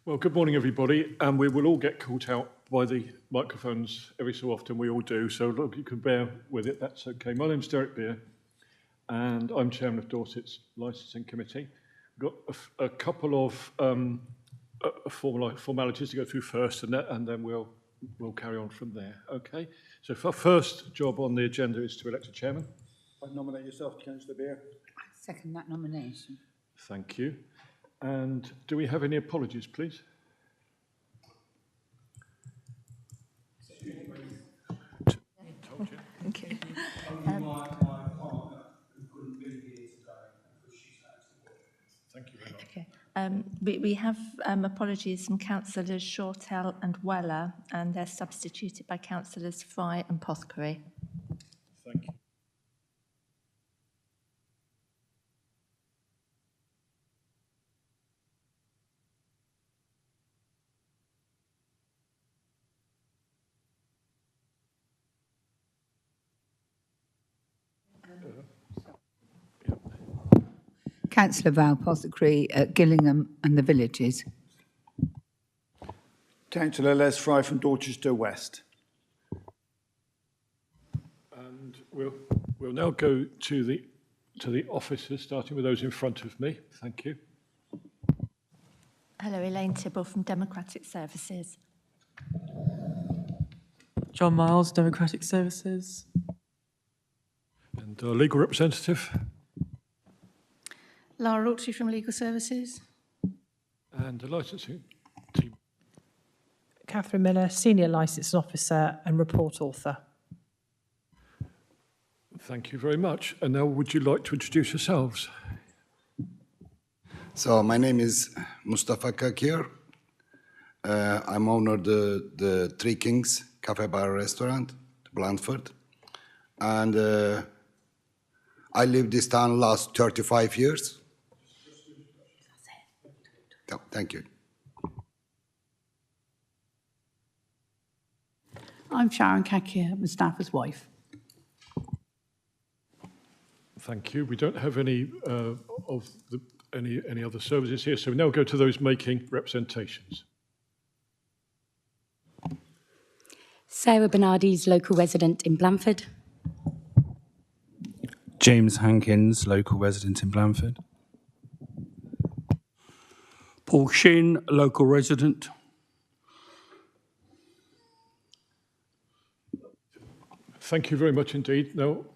Well, good morning, everybody. And we will all get caught out by the microphones every so often. We all do. So look, you can bear with it. That's okay. My name's Derek Beer, and I'm chairman of Dorset's Licensing Committee. We've got a couple of formalities to go through first, and then we'll carry on from there. Okay. So our first job on the agenda is to elect a chairman. I nominate yourself, Councillor Beer. I second that nomination. Thank you. And do we have any apologies, please? Thank you. Thank you very much. Okay. We have apologies from councillors Shortell and Weller, and they're substituted by councillors Fry and Pothcary. Thank you. Councillor Val Pothcary at Gillingham and the Villages. Councillor Les Fry from Dorchester West. And we'll now go to the officers, starting with those in front of me. Thank you. Hello, Elaine Tibble from Democratic Services. John Miles, Democratic Services. And our legal representative. Lara Rauchy from Legal Services. And the licensing team. Catherine Miller, Senior Licensing Officer and Report Author. Thank you very much. And now would you like to introduce yourselves? So my name is Mustafa Kakir. I'm owner of the Three Kings Cafe Bar Restaurant, Blandford. And I lived this town last 35 years. Oh, thank you. I'm Sharon Kakir, Mustafa's wife. Thank you. We don't have any any other services here, so we now go to those making representations. Sarah Bernardi's local resident in Blandford. James Hankins, local resident in Blandford. Paul Shin, local resident. Thank you very much indeed. Now,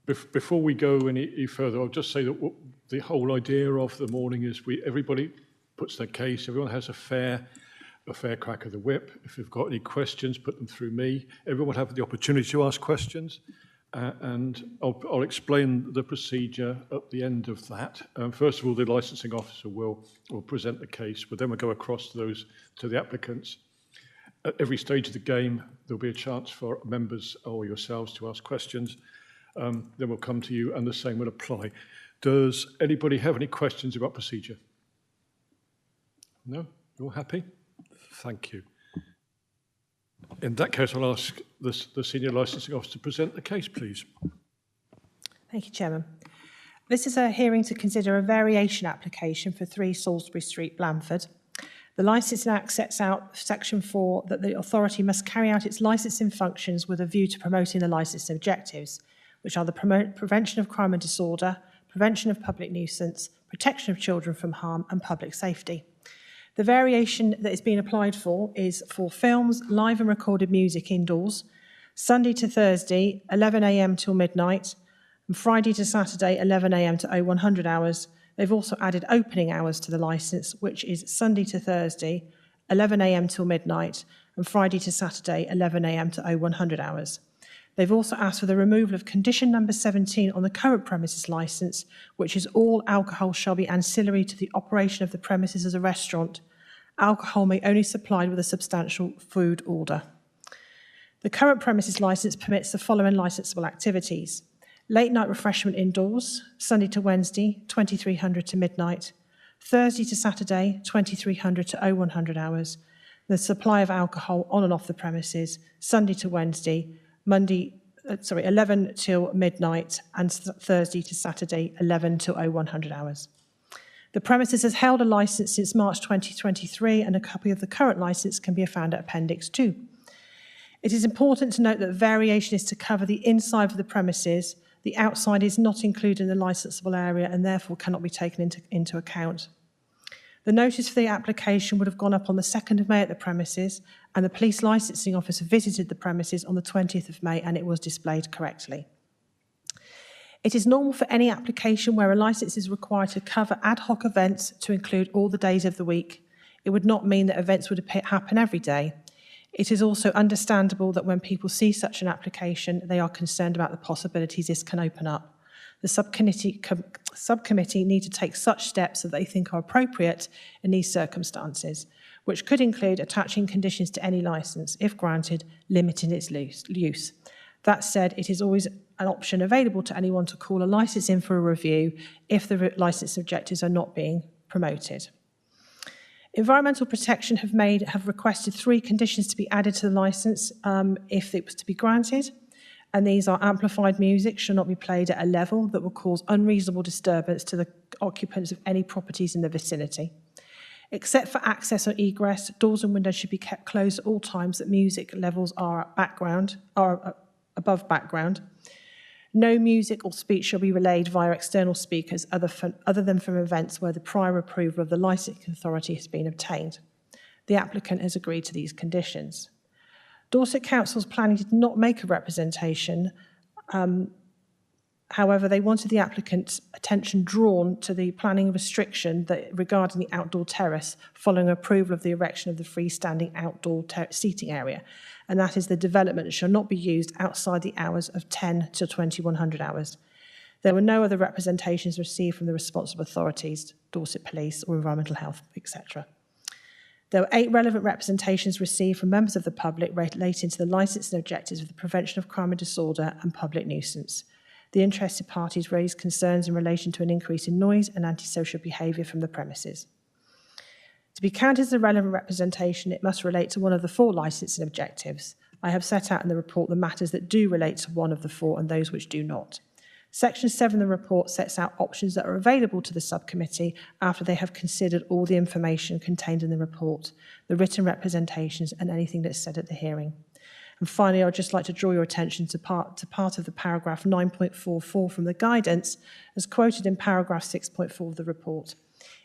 before we go any further, I'll just say that the whole idea of the morning is everybody puts their case, everyone has a fair crack of the whip. If you've got any questions, put them through me. Everyone will have the opportunity to ask questions. And I'll explain the procedure at the end of that. First of all, the licensing officer will present the case, but then we'll go across to the applicants. At every stage of the game, there'll be a chance for members or yourselves to ask questions. Then we'll come to you, and the same will apply. Does anybody have any questions about procedure? No? You're happy? Thank you. In that case, I'll ask the Senior Licensing Officer to present the case, please. Thank you, Chairman. This is a hearing to consider a variation application for 3 Salisbury Street, Blandford. The Licensing Act sets out, Section 4, that the authority must carry out its licensing functions with a view to promoting the licensing objectives, which are the prevention of crime and disorder, prevention of public nuisance, protection of children from harm, and public safety. The variation that is being applied for is for films, live and recorded music indoors, Sunday to Thursday, 11 a.m. till midnight, and Friday to Saturday, 11 a.m. to 0100 hours. They've also added opening hours to the licence, which is Sunday to Thursday, 11 a.m. till midnight, and Friday to Saturday, 11 a.m. to 0100 hours. They've also asked for the removal of condition number 17 on the current premises licence, which is all alcohol shall be ancillary to the operation of the premises as a restaurant. Alcohol may only be supplied with a substantial food order. The current premises licence permits the following licensable activities: late night refreshment indoors, Sunday to Wednesday, 2300 to midnight, Thursday to Saturday, 2300 to 0100 hours, the supply of alcohol on and off the premises, Sunday to Wednesday, 11 till midnight, and Thursday to Saturday, 11 till 0100 hours. The premises has held a licence since March 2023, and a copy of the current licence can be found at Appendix 2. It is important to note that variation is to cover the inside of the premises. The outside is not included in the licensable area and therefore cannot be taken into account. The notice for the application would have gone up on the 2nd of May at the premises, and the police licensing officer visited the premises on the 20th of May, and it was displayed correctly. It is normal for any application where a licence is required to cover ad hoc events to include all the days of the week. It would not mean that events would happen every day. It is also understandable that when people see such an application, they are concerned about the possibilities this can open up. The subcommittee need to take such steps that they think are appropriate in these circumstances, which could include attaching conditions to any licence, if granted, limiting its use. That said, it is always an option available to anyone to call a licence in for a review if the licence objectives are not being promoted. Environmental Protection have requested 3 conditions to be added to the licence if it was to be granted. And these are: amplified music shall not be played at a level that will cause unreasonable disturbance to the occupants of any properties in the vicinity. Except for access or egress, doors and windows should be kept closed at all times that music levels are above background. No music or speech shall be relayed via external speakers other than from events where the prior approval of the licensing authority has been obtained. The applicant has agreed to these conditions. Dorset Council's planning did not make a representation. However, they wanted the applicant's attention drawn to the planning restriction regarding the outdoor terrace following approval of the erection of the freestanding outdoor seating area, and that is the development shall not be used outside the hours of 10 to 2100 hours. There were no other representations received from the responsible authorities, Dorset Police or Environmental Health, etc. There were 8 relevant representations received from members of the public relating to the licensing objectives of the prevention of crime and disorder and public nuisance. The interested parties raised concerns in relation to an increase in noise and antisocial behaviour from the premises. To be counted as a relevant representation, it must relate to one of the 4 licensing objectives. I have set out in the report the matters that do relate to one of the 4 and those which do not. Section 7 of the report sets out options that are available to the subcommittee after they have considered all the information contained in the report, the written representations and anything that's said at the hearing. And finally, I'd just like to draw your attention to part of the paragraph 9.44 from the guidance as quoted in paragraph 6.4 of the report.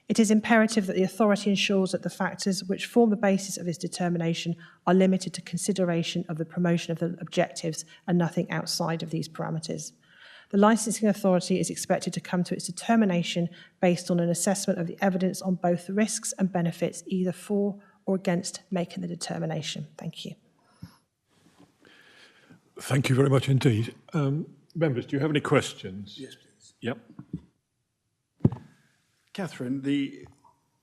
It is imperative that the authority ensures that the factors which form the basis of its determination are limited to consideration of the promotion of the objectives and nothing outside of these parameters. The licensing authority is expected to come to its determination based on an assessment of the evidence on both the risks and benefits, either for or against making the determination. Thank you. Thank you very much indeed. Members, do you have any questions? Yes, please. Yep. Catherine, the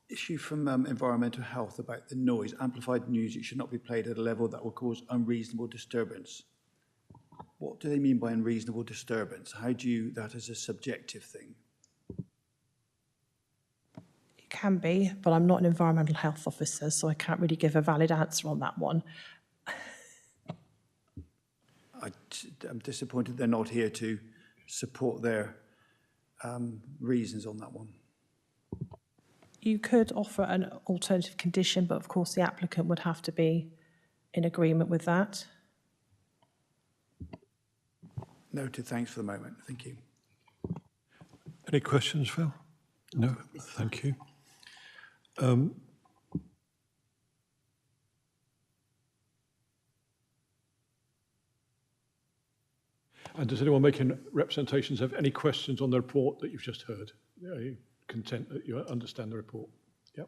issue from Environmental Health about the noise, amplified music should not be played at a level that will cause unreasonable disturbance. What do they mean by unreasonable disturbance? How do you that as a subjective thing? It can be, but I'm not an environmental health officer, so I can't really give a valid answer on that one. I'm disappointed they're not here to support their reasons on that one. You could offer an alternative condition, but of course the applicant would have to be in agreement with that. Noted. Thanks for the moment. Thank you. Any questions, Phil? No? Thank you. And does anyone making representations have any questions on the report that you've just heard? Are you content that you understand the report? Yep.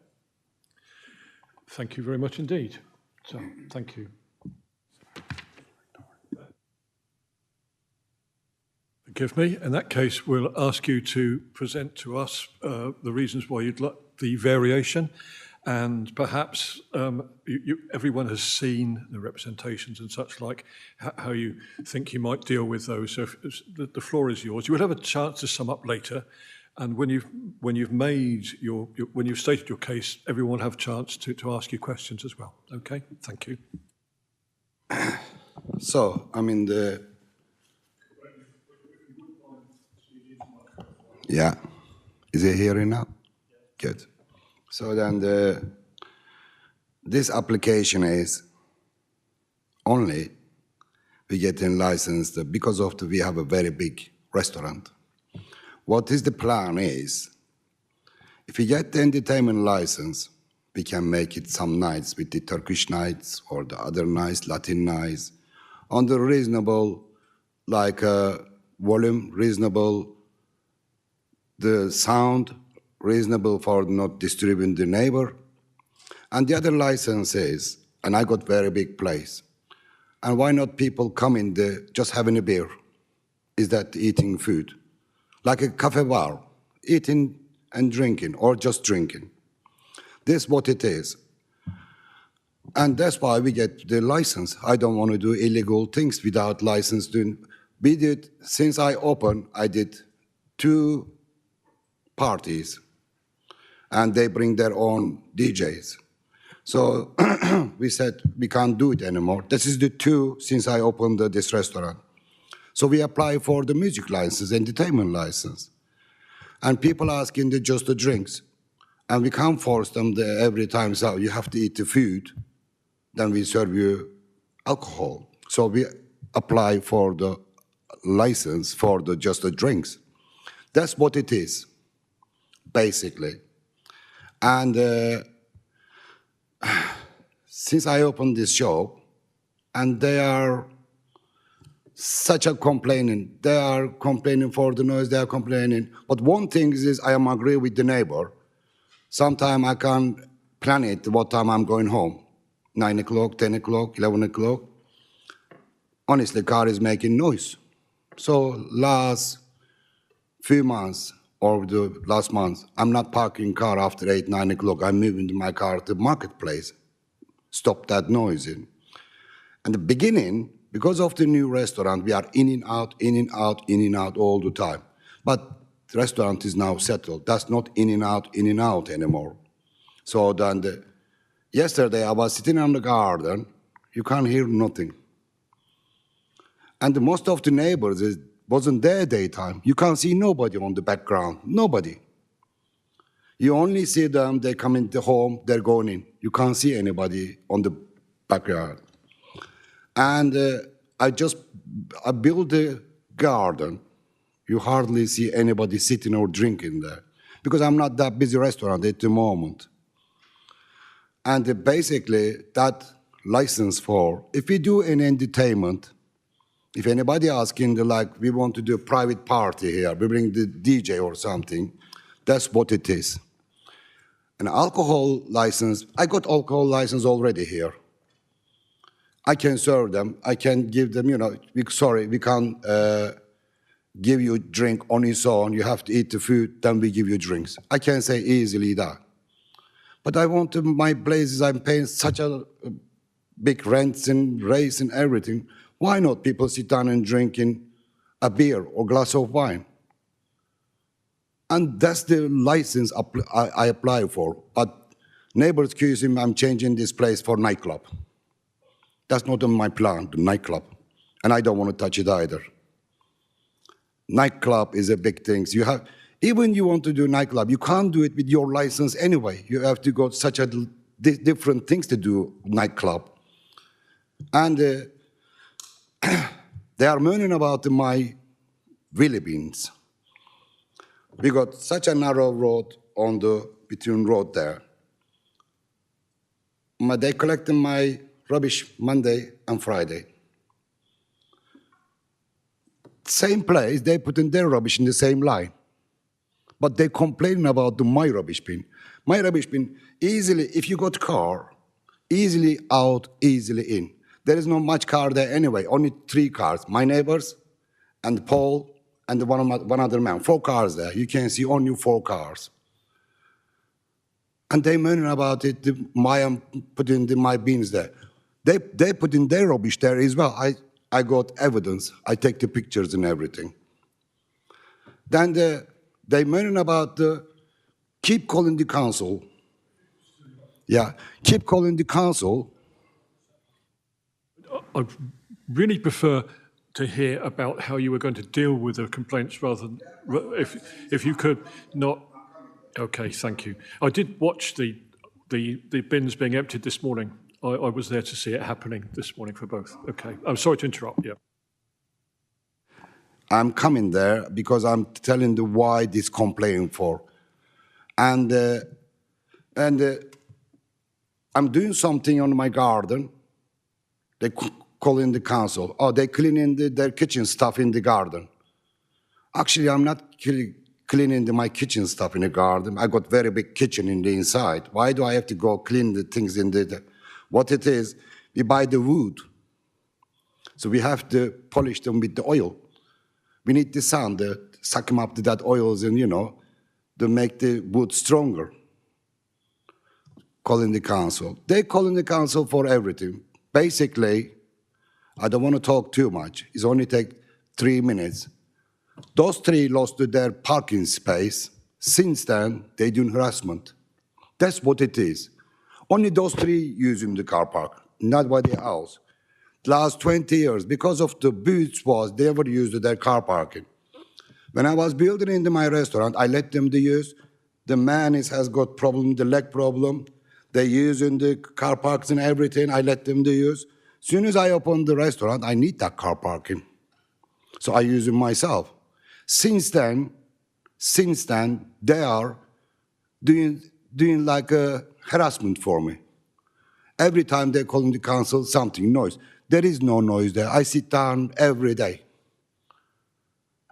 Thank you very much indeed. So, thank you. Forgive me. In that case, we'll ask you to present to us the reasons why you'd like the variation, and perhaps everyone has seen the representations and such like, how you think you might deal with those. So the floor is yours. You will have a chance to sum up later, and when you've made when you've stated your case, everyone will have a chance to ask you questions as well. Okay, thank you. So, I mean, yeah. Is it hearing now? Good. So then this application is only we getting licensed because of we have a very big restaurant. What is the plan is, if we get the entertainment license, we can make it some nights with the Turkish nights or the other nights, Latin nights, on the reasonable, like volume, reasonable, the sound, reasonable for not disturbing the neighbor. And the other license is, and I got very big place, and why not people come in there just having a beer? Is that eating food? Like a cafe bar, eating and drinking, or just drinking. This is what it is. And that's why we get the license. I don't want to do illegal things without license. We did, since I opened, I did 2 parties, and they bring their own DJs. So we said we can't do it anymore. This is the 2 since I opened this restaurant. So we apply for the music license, entertainment license. And people asking just the drinks. And we can't force them every time, so you have to eat the food, then we serve you alcohol. So we apply for the license for just the drinks. That's what it is, basically. And since I opened this shop, and they are such a complaining. They are complaining for the noise, they are complaining. But one thing is I am agree with the neighbor. Sometimes I can plan it what time I'm going home. 9 o'clock, 10 o'clock, 11 o'clock. Honestly, car is making noise. So last few months, or the last month, I'm not parking car after 8, 9 o'clock. I'm moving my car to the marketplace. Stop that noise in. And the beginning, because of the new restaurant, we are in and out, in and out, in and out all the time. But the restaurant is now settled. That's not in and out anymore. So then yesterday I was sitting in the garden. You can't hear nothing. And most of the neighbors wasn't there daytime. You can't see nobody on the background, nobody. You only see them, they come into home, they're going in. You can't see anybody on the backyard. And I built a garden. You hardly see anybody sitting or drinking there because I'm not that busy restaurant at the moment. And basically that license for, if we do an entertainment, if anybody asking, like, we want to do a private party here, we bring the DJ or something, that's what it is. An alcohol license, I got alcohol license already here. I can serve them, I can give them, we can't give you drink on its own, you have to eat the food, then we give you drinks. I can say easily that. But I want to, my places, I'm paying such a big rents and rates and everything. Why not people sit down and drinking a beer or glass of wine? And that's the license I apply for. But neighbors accuse him, I'm changing this place for nightclub. That's not on my plan, the nightclub. And I don't want to touch it either. Nightclub is a big thing. Even you want to do nightclub, you can't do it with your license anyway. You have to go such a different things to do nightclub. And they are moaning about my wheelie bins. We got such a narrow road on the between road there. They collecting my rubbish Monday and Friday. Same place, they put in their rubbish in the same line. But they complain about my rubbish bin. My rubbish bin, easily, if you got car, easily out, easily in. There is not much car there anyway, only 3 cars. My neighbors and Paul and one other man, 4 cars there. You can see only 4 cars. And they moaning about it, I'm putting my bins there. They put in their rubbish there as well. I got evidence. I take the pictures and everything. Then they moaning about keep calling the council. Yeah, keep calling the council. I'd really prefer to hear about how you were going to deal with the complaints rather than, if you could not. Okay, thank you. I did watch the bins being emptied this morning. I was there to see it happening this morning for both. Okay, I'm sorry to interrupt. Yeah. I'm coming there because I'm telling the why this complaint for. And I'm doing something on my garden. They call in the council. Oh, they cleaning their kitchen stuff in the garden. Actually, I'm not cleaning my kitchen stuff in the garden. I got very big kitchen in the inside. Why do I have to go clean the things in the what it is, we buy the wood. So we have to polish them with the oil. We need the sun to suck them up to that oils and, to make the wood stronger. Calling the council. They calling the council for everything. Basically, I don't want to talk too much. It's only take 3 minutes. Those 3 lost their parking space. Since then, they doing harassment. That's what it is. Only those 3 using the car park, nobody else. The last 20 years, because of the booths they never used their car parking. When I was building into my restaurant, I let them to use. The man has got problem, the leg problem. They use in the car parks and everything. I let them to use. As soon as I open the restaurant, I need that car parking. So I use it myself. Since then, they are doing like a harassment for me. Every time they call in the council, something noise. There is no noise there. I sit down every day.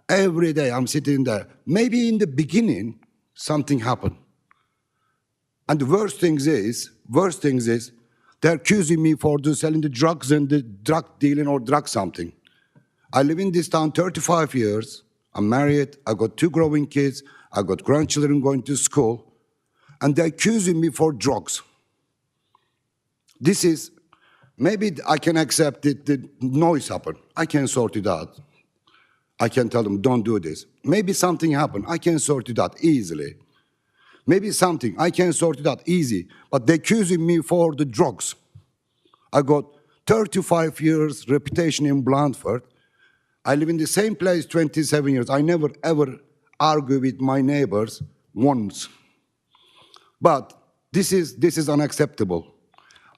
Every day I'm sitting there. Maybe in the beginning, something happened. And the worst things is, they're accusing me for selling the drugs and the drug dealing or drug something. I live in this town 35 years. I'm married. I got 2 growing kids. I got grandchildren going to school. And they're accusing me for drugs. This is, maybe I can accept it, the noise happened. I can sort it out. I can tell them, don't do this. Maybe something happened. I can sort it out easily. Maybe something, I can sort it out easy. But they're accusing me for the drugs. I got 35 years reputation in Blandford. I live in the same place 27 years. I never, ever argue with my neighbors once. But this is unacceptable.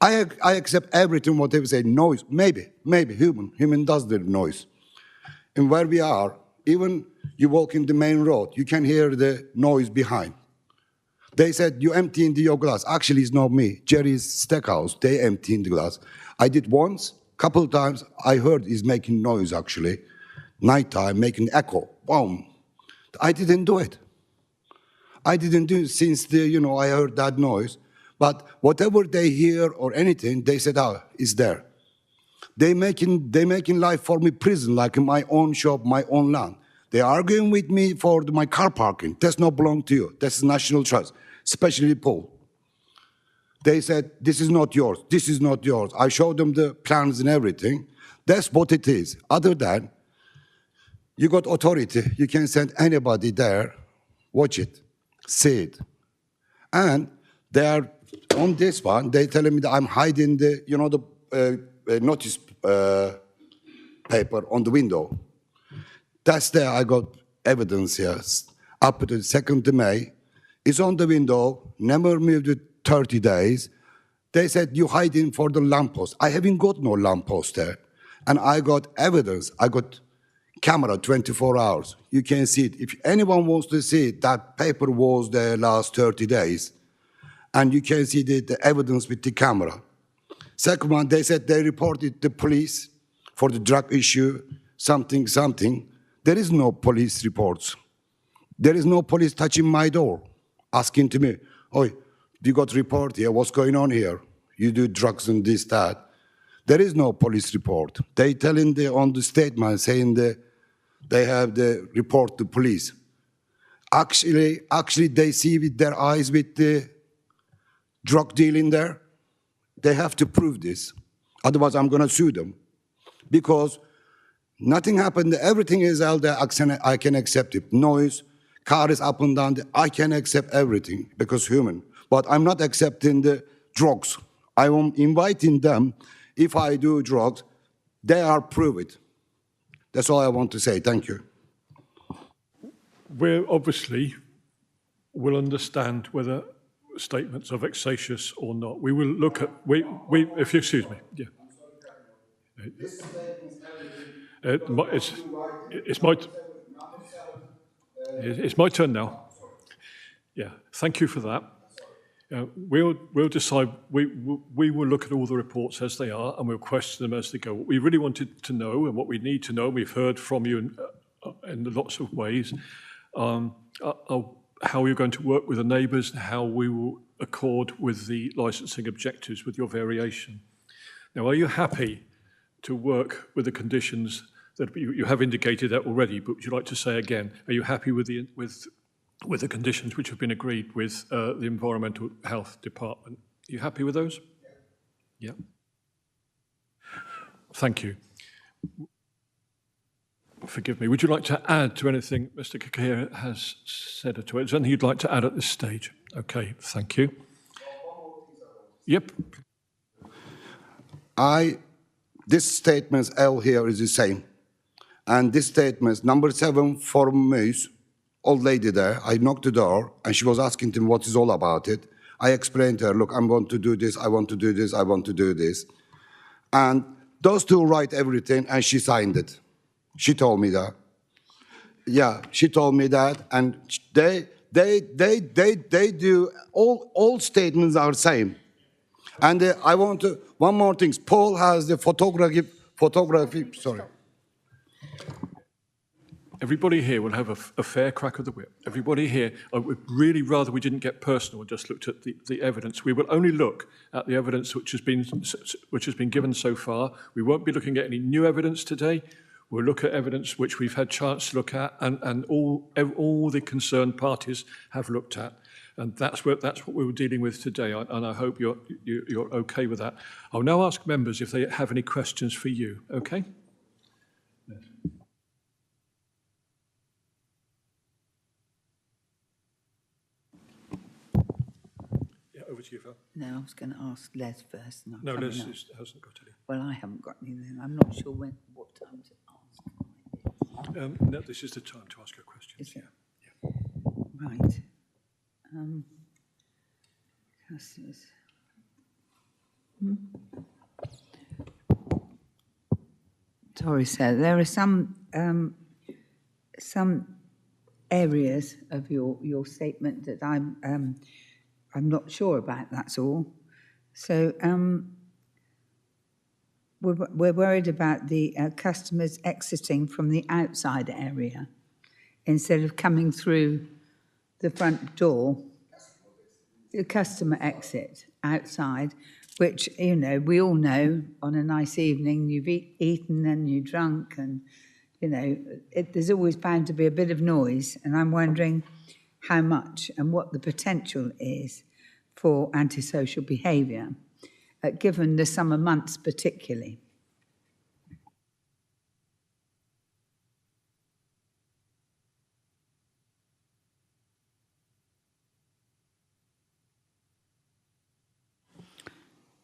I accept everything what they say. Noise, maybe human does the noise. And where we are, even you walk in the main road, you can hear the noise behind. They said you emptying your glass. Actually, it's not me. Jerry's Steakhouse. They emptying the glass. I did once, couple of times. I heard he's making noise actually, nighttime making echo. Boom. I didn't do it. I didn't do it since I heard that noise. But whatever they hear or anything, they said, oh, it's there. They making life for me prison, like in my own shop, my own land. They arguing with me for my car parking. That's not belong to you. That's national trust, especially Paul. They said, this is not yours. This is not yours. I showed them the plans and everything. That's what it is. Other than, you got authority. You can send anybody there, watch it, see it. And they are, on this one, they telling me that I'm hiding the, notice paper on the window. That's there, I got evidence here. Up to the 2nd of May, it's on the window, never moved it 30 days. They said, you hiding for the lamppost. I haven't got no lamppost there. And I got evidence, I got camera 24 hours. You can see it. If anyone wants to see it, that paper was there last 30 days. And you can see the evidence with the camera. Second one, they said they reported the police for the drug issue, something. There is no police reports. There is no police touching my door, asking to me, "Oi, you got report here, what's going on here? You do drugs and this, that." There is no police report. They telling on the statement, saying they have the report to police. Actually, they see with their eyes with the drug dealing there. They have to prove this. Otherwise, I'm going to sue them. Because nothing happened. Everything is out there. I can accept it. Noise, car is up and down. I can accept everything because human. But I'm not accepting the drugs. I am inviting them. If I do drugs, they are prove it. That's all I want to say. Thank you. We're obviously will understand whether statements are vexatious or not. We will look at, if you excuse me, yeah. It's my turn now. Yeah, thank you for that. We'll decide, we will look at all the reports as they are and we'll question them as they go. What we really wanted to know and what we need to know, we've heard from you in lots of ways, how you're going to work with the neighbours, how we will accord with the licensing objectives with your variation. Now, are you happy to work with the conditions that you have indicated that already, but would you like to say again, are you happy with the conditions which have been agreed with the Environmental Health Department? Are you happy with those? Yeah. Thank you. Forgive me. Would you like to add to anything Mr. Kakir has said or to it? Is there anything you'd like to add at this stage? Okay, thank you. Yep. This statement L here is the same. And this statement, number 7, for Moose, old lady there, I knocked the door and she was asking him what is all about it. I explained to her, look, I'm going to do this, I want to do this, I want to do this. And those two write everything and she signed it. She told me that. Yeah, she told me that, and they do, all statements are same. And I want to, one more thing, Paul has the photography, sorry. Everybody here will have a fair crack of the whip. Everybody here, I would really rather we didn't get personal and just looked at the evidence. We will only look at the evidence which has been given so far. We won't be looking at any new evidence today. We'll look at evidence which we've had chance to look at and all the concerned parties have looked at. And that's what we were dealing with today, and I hope you're okay with that. I'll now ask members if they have any questions for you, okay? Yeah, over to you, Phil. No, I was going to ask Les first. No, Les hasn't got any. Well, I haven't got anything. I'm not sure what time to ask. No, this is the time to ask your questions. Is it? Yeah. Right. Customers. Sorry, sir. There are some areas of your statement that I'm not sure about. That's all. So we're worried about the customers exiting from the outside area instead of coming through the front door. The customer exit outside, which, you know, we all know on a nice evening you've eaten and you're drunk and, you know, there's always bound to be a bit of noise. And I'm wondering how much and what the potential is for antisocial behaviour, given the summer months particularly.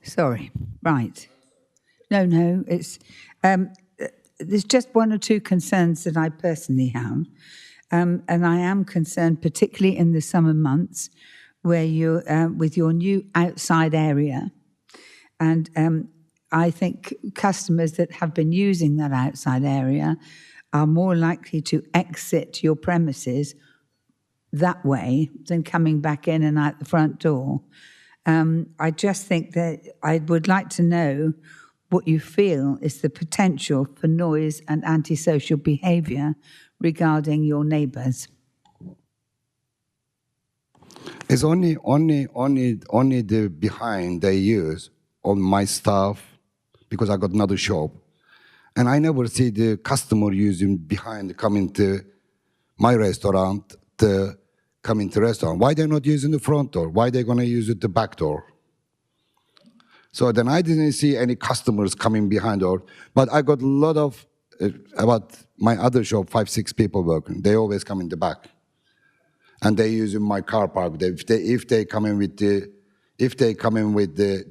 Sorry, right. No, it's, there's just one or two concerns that I personally have. And I am concerned, particularly in the summer months, where you're with your new outside area. And I think customers that have been using that outside area are more likely to exit your premises that way than coming back in and out the front door. I just think that I would like to know what you feel is the potential for noise and antisocial behaviour regarding your neighbours. It's only the behind they use on my stuff because I got another shop, and I never see the customer using behind coming to my restaurant to come into the restaurant. Why they're not using the front door? Why they gonna use it the back door? So then I didn't see any customers coming behind door, but I got a lot of, about my other shop, 5-6 people working. They always come in the back. And they using my car park. If they come in with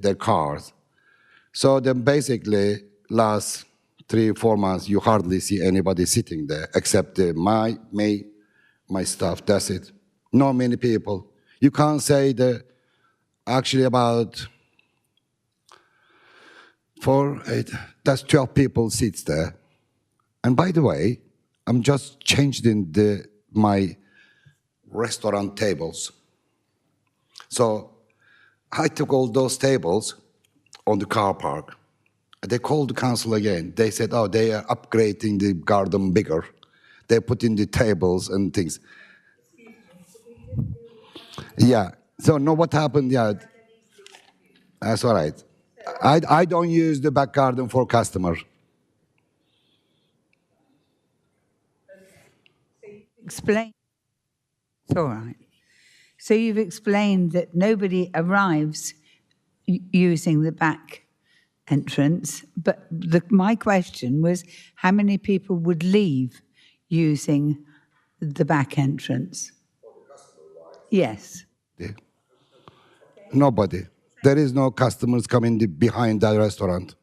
their cars. So then basically last 3 or 4 months, you hardly see anybody sitting there except my staff, that's it. not many people. You can't say that actually about 4, 8, that's 12 people sits there. And by the way, I'm just changing my restaurant tables. So I took all those tables on the car park. They called the council again. They said, oh, they are upgrading the garden bigger. They put in the tables and things. Yeah, so know what happened? Yeah, that's all right. I don't use the back garden for customers. Explain. It's all right. So you've explained that nobody arrives using the back entrance, but my question was how many people would leave using the back entrance? Yes. Yeah. Nobody. There is no customers coming behind that restaurant.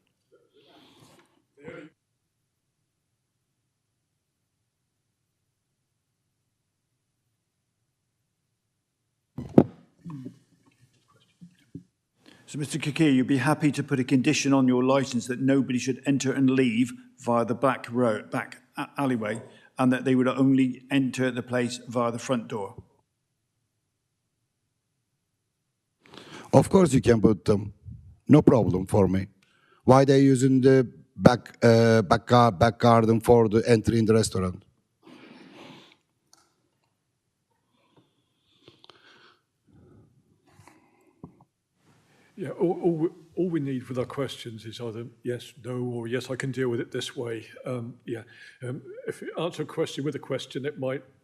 So, Mr. Kakir, you'd be happy to put a condition on your licence that nobody should enter and leave via the back road, back alleyway, and that they would only enter the place via the front door? Of course you can put them. No problem for me. Why they using the back garden for the entry in the restaurant? Yeah, all we need with our questions is either yes, no, or yes, I can deal with it this way. If you answer a question with a question,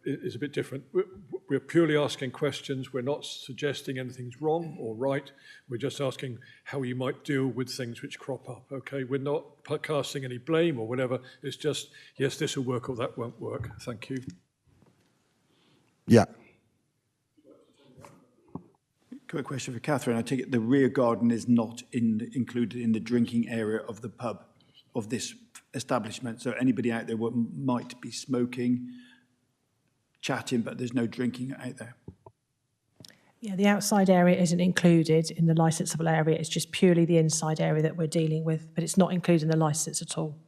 is a bit different. We're purely asking questions. We're not suggesting anything's wrong or right. We're just asking how you might deal with things which crop up, okay? We're not casting any blame or whatever. It's just, yes, this will work or that won't work. Thank you. Yeah. Quick question for Catherine. I take it the rear garden is not included in the drinking area of the pub, of this establishment. So anybody out there might be smoking, chatting, but there's no drinking out there. Yeah, the outside area isn't included in the licensable area. It's just purely the inside area that we're dealing with, but it's not included in the licence at all.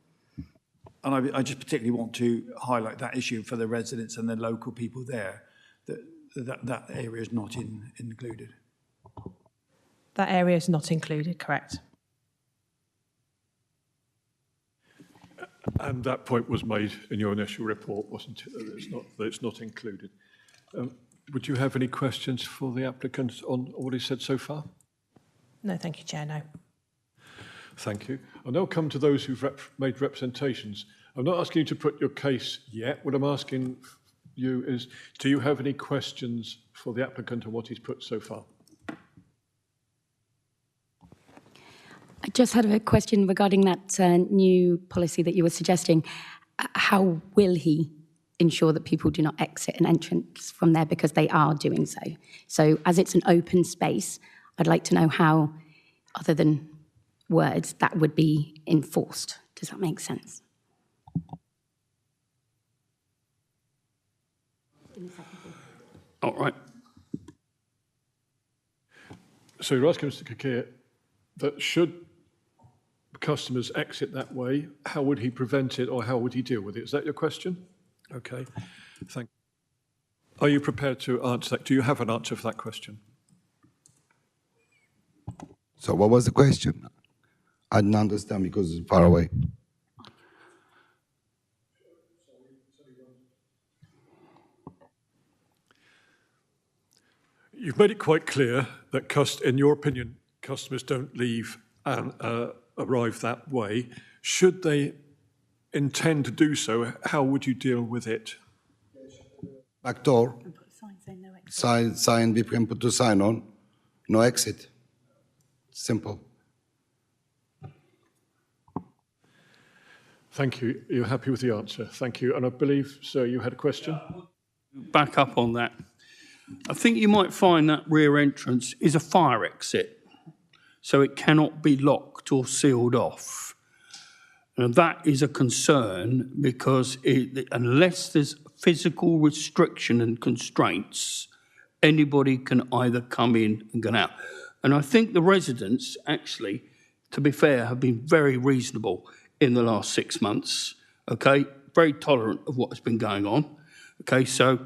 And I just particularly want to highlight that issue for the residents and the local people there, that area is not included. That area is not included, correct? And that point was made in your initial report, wasn't it? That it's not included. Would you have any questions for the applicant on what he said so far? No, thank you, Chair, no. Thank you. I'll now come to those who've made representations. I'm not asking you to put your case yet. What I'm asking you is, do you have any questions for the applicant on what he's put so far? I just had a question regarding that new policy that you were suggesting. How will he ensure that people do not exit an entrance from there because they are doing so? So as it's an open space, I'd like to know how, other than words, that would be enforced. Does that make sense? All right. So you're asking Mr. Kakir that should customers exit that way, how would he prevent it or how would he deal with it? Is that your question? Okay, thank you. Are you prepared to answer that? Do you have an answer for that question? So what was the question? I didn't understand because it's far away. You've made it quite clear that, in your opinion, customers don't leave and arrive that way. Should they intend to do so, how would you deal with it? Back door. Sign, we can put the sign on. No exit. Simple. Thank you. You're happy with the answer. Thank you. And I believe, sir, you had a question? Back up on that. I think you might find that rear entrance is a fire exit, so it cannot be locked or sealed off. And that is a concern because unless there's physical restriction and constraints, Anybody can either come in and go out. And I think the residents, actually, to be fair, have been very reasonable in the last 6 months, okay? Very tolerant of what has been going on, okay? So,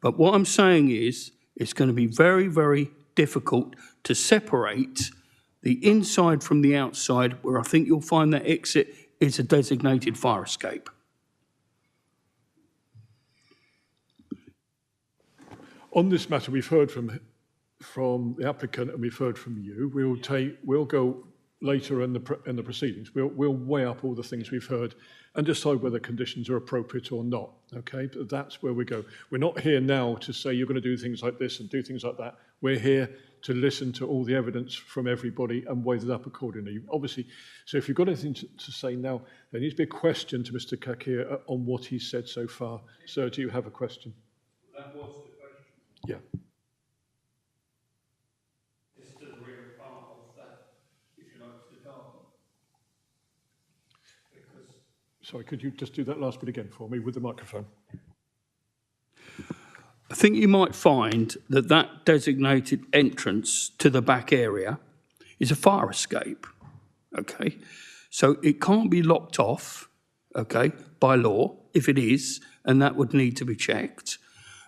but what I'm saying is, it's going to be very, very difficult to separate the inside from the outside, where I think you'll find that exit is a designated fire escape. On this matter, we've heard from the applicant and we've heard from you. We'll go later in the proceedings. We'll weigh up all the things we've heard and decide whether conditions are appropriate or not. Okay, but that's where we go. We're not here now to say you're going to do things like this and do things like that. We're here to listen to all the evidence from everybody and weigh it up accordingly. Obviously, so if you've got anything to say now, there needs to be a question to Mr. Kakir on what he's said so far. Sir, do you have a question? That was the question. Yeah. It's to the rear part of that, if you like, the garden. Because Sorry, could you just do that last bit again for me with the microphone? I think you might find that that designated entrance to the back area is a fire escape, okay? So it can't be locked off, okay, by law, if it is, and that would need to be checked,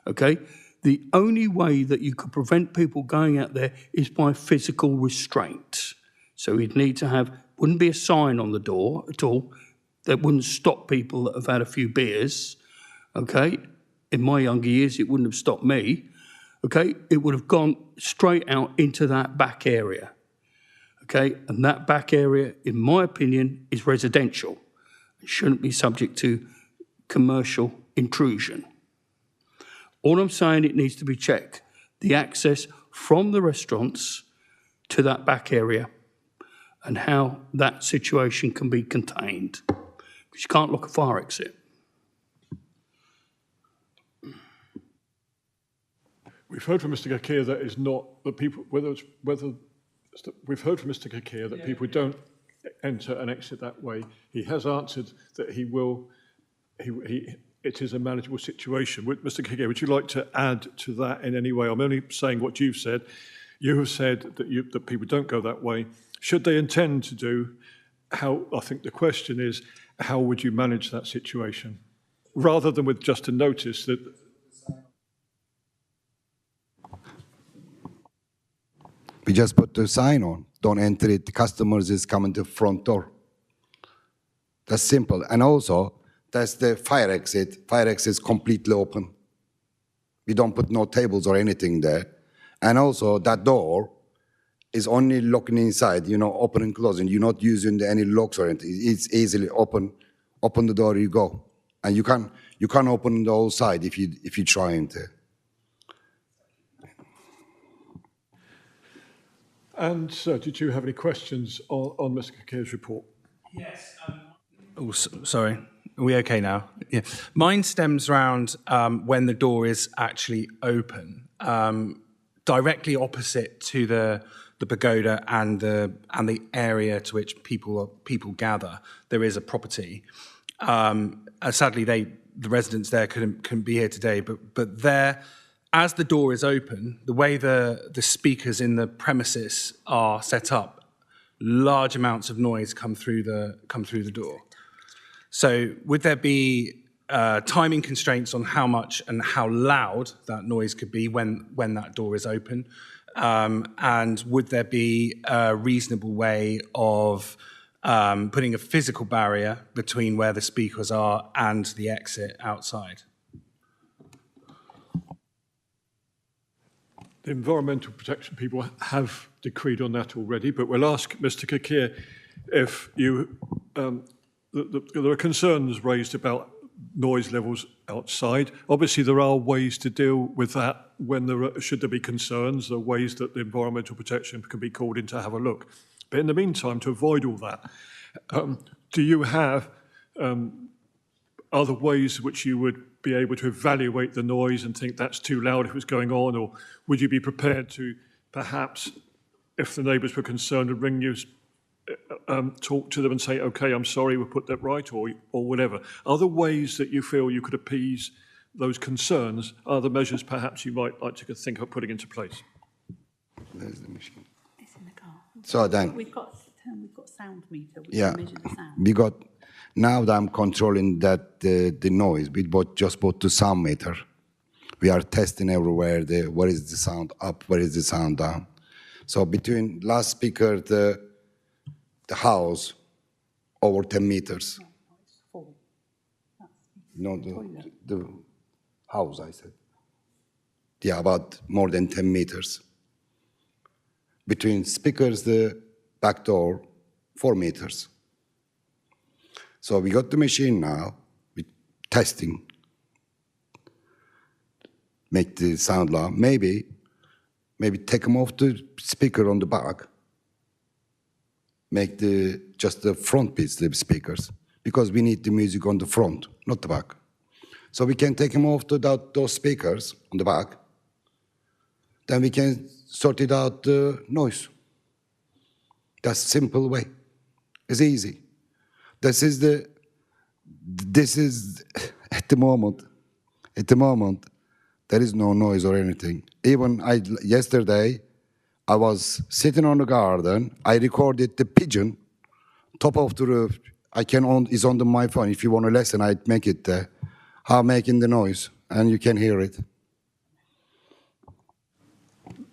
okay? The only way that you could prevent people going out there is by physical restraint. So you'd need to have, wouldn't be a sign on the door at all, that wouldn't stop people that have had a few beers, okay? In my younger years, it wouldn't have stopped me, okay? It would have gone straight out into that back area, okay? And that back area, in my opinion, is residential. It shouldn't be subject to commercial intrusion. All I'm saying, it needs to be checked. The access from the restaurants to that back area and how that situation can be contained. Because you can't lock a fire exit. We've heard from Mr. Kakir that is not that people we've heard from Mr. Kakir that people don't enter and exit that way. He has answered that he will. It is a manageable situation. Mr. Kakir, would you like to add to that in any way? I'm only saying what you've said. You have said that people don't go that way. Should they intend to do, I think the question is, how would you manage that situation? Rather than with just a notice that. We just put the sign on. Don't enter it. The customers is coming to the front door. That's simple. And also, that's the fire exit. Fire exit is completely open. We don't put no tables or anything there. And also, that door is only locking inside, open and closing. You're not using any locks or anything. It's easily open. Open the door, you go. And you can't open the whole side if you're trying to. And sir, did you have any questions on Mr. Kakir's report? Yes. Sorry. Are we okay now? Yeah. Mine stems around when the door is actually open, directly opposite to the pagoda and the area to which people gather. There is a property. Sadly, the residents there couldn't be here today, but there. As the door is open, the way the speakers in the premises are set up, large amounts of noise come through the door. So would there be timing constraints on how much and how loud that noise could be when that door is open? And would there be a reasonable way of putting a physical barrier between where the speakers are and the exit outside? The environmental protection people have decreed on that already, but we'll ask Mr. Kakir if you, there are concerns raised about noise levels outside. Obviously, there are ways to deal with that when should there be concerns. There are ways that the environmental protection can be called in to have a look. But in the meantime, to avoid all that, do you have other ways which you would be able to evaluate the noise and think that's too loud if it was going on, or would you be prepared to perhaps, if the neighbours were concerned, and ring you, talk to them and say, okay, I'm sorry, we'll put that right, or whatever? Are there ways that you feel you could appease those concerns are the measures perhaps you might like to think of putting into place. There's the machine. It's in the car. So then, We've got sound meter, which yeah, can measure the sound. we got, now that I'm controlling that the noise, we just bought the sound meter. We are testing everywhere, where is the sound up, where is the sound down. So between last speaker, the house, over 10 meters. No, the house, I said. Yeah, about more than 10 meters. Between speakers, the back door, 4 meters. So we got the machine now, we testing, make the sound loud. Maybe take them off the speaker on the back, make just the front piece, the speakers, because we need the music on the front, not the back. So we can take them off those speakers on the back, then we can sort it out the noise. That's a simple way. It's easy. This is at the moment, there is no noise or anything. Even yesterday, I was sitting on the garden, I recorded the pigeon, top of the roof. It's on my phone. If you want to listen, I'd make it there. How making the noise, and you can hear it.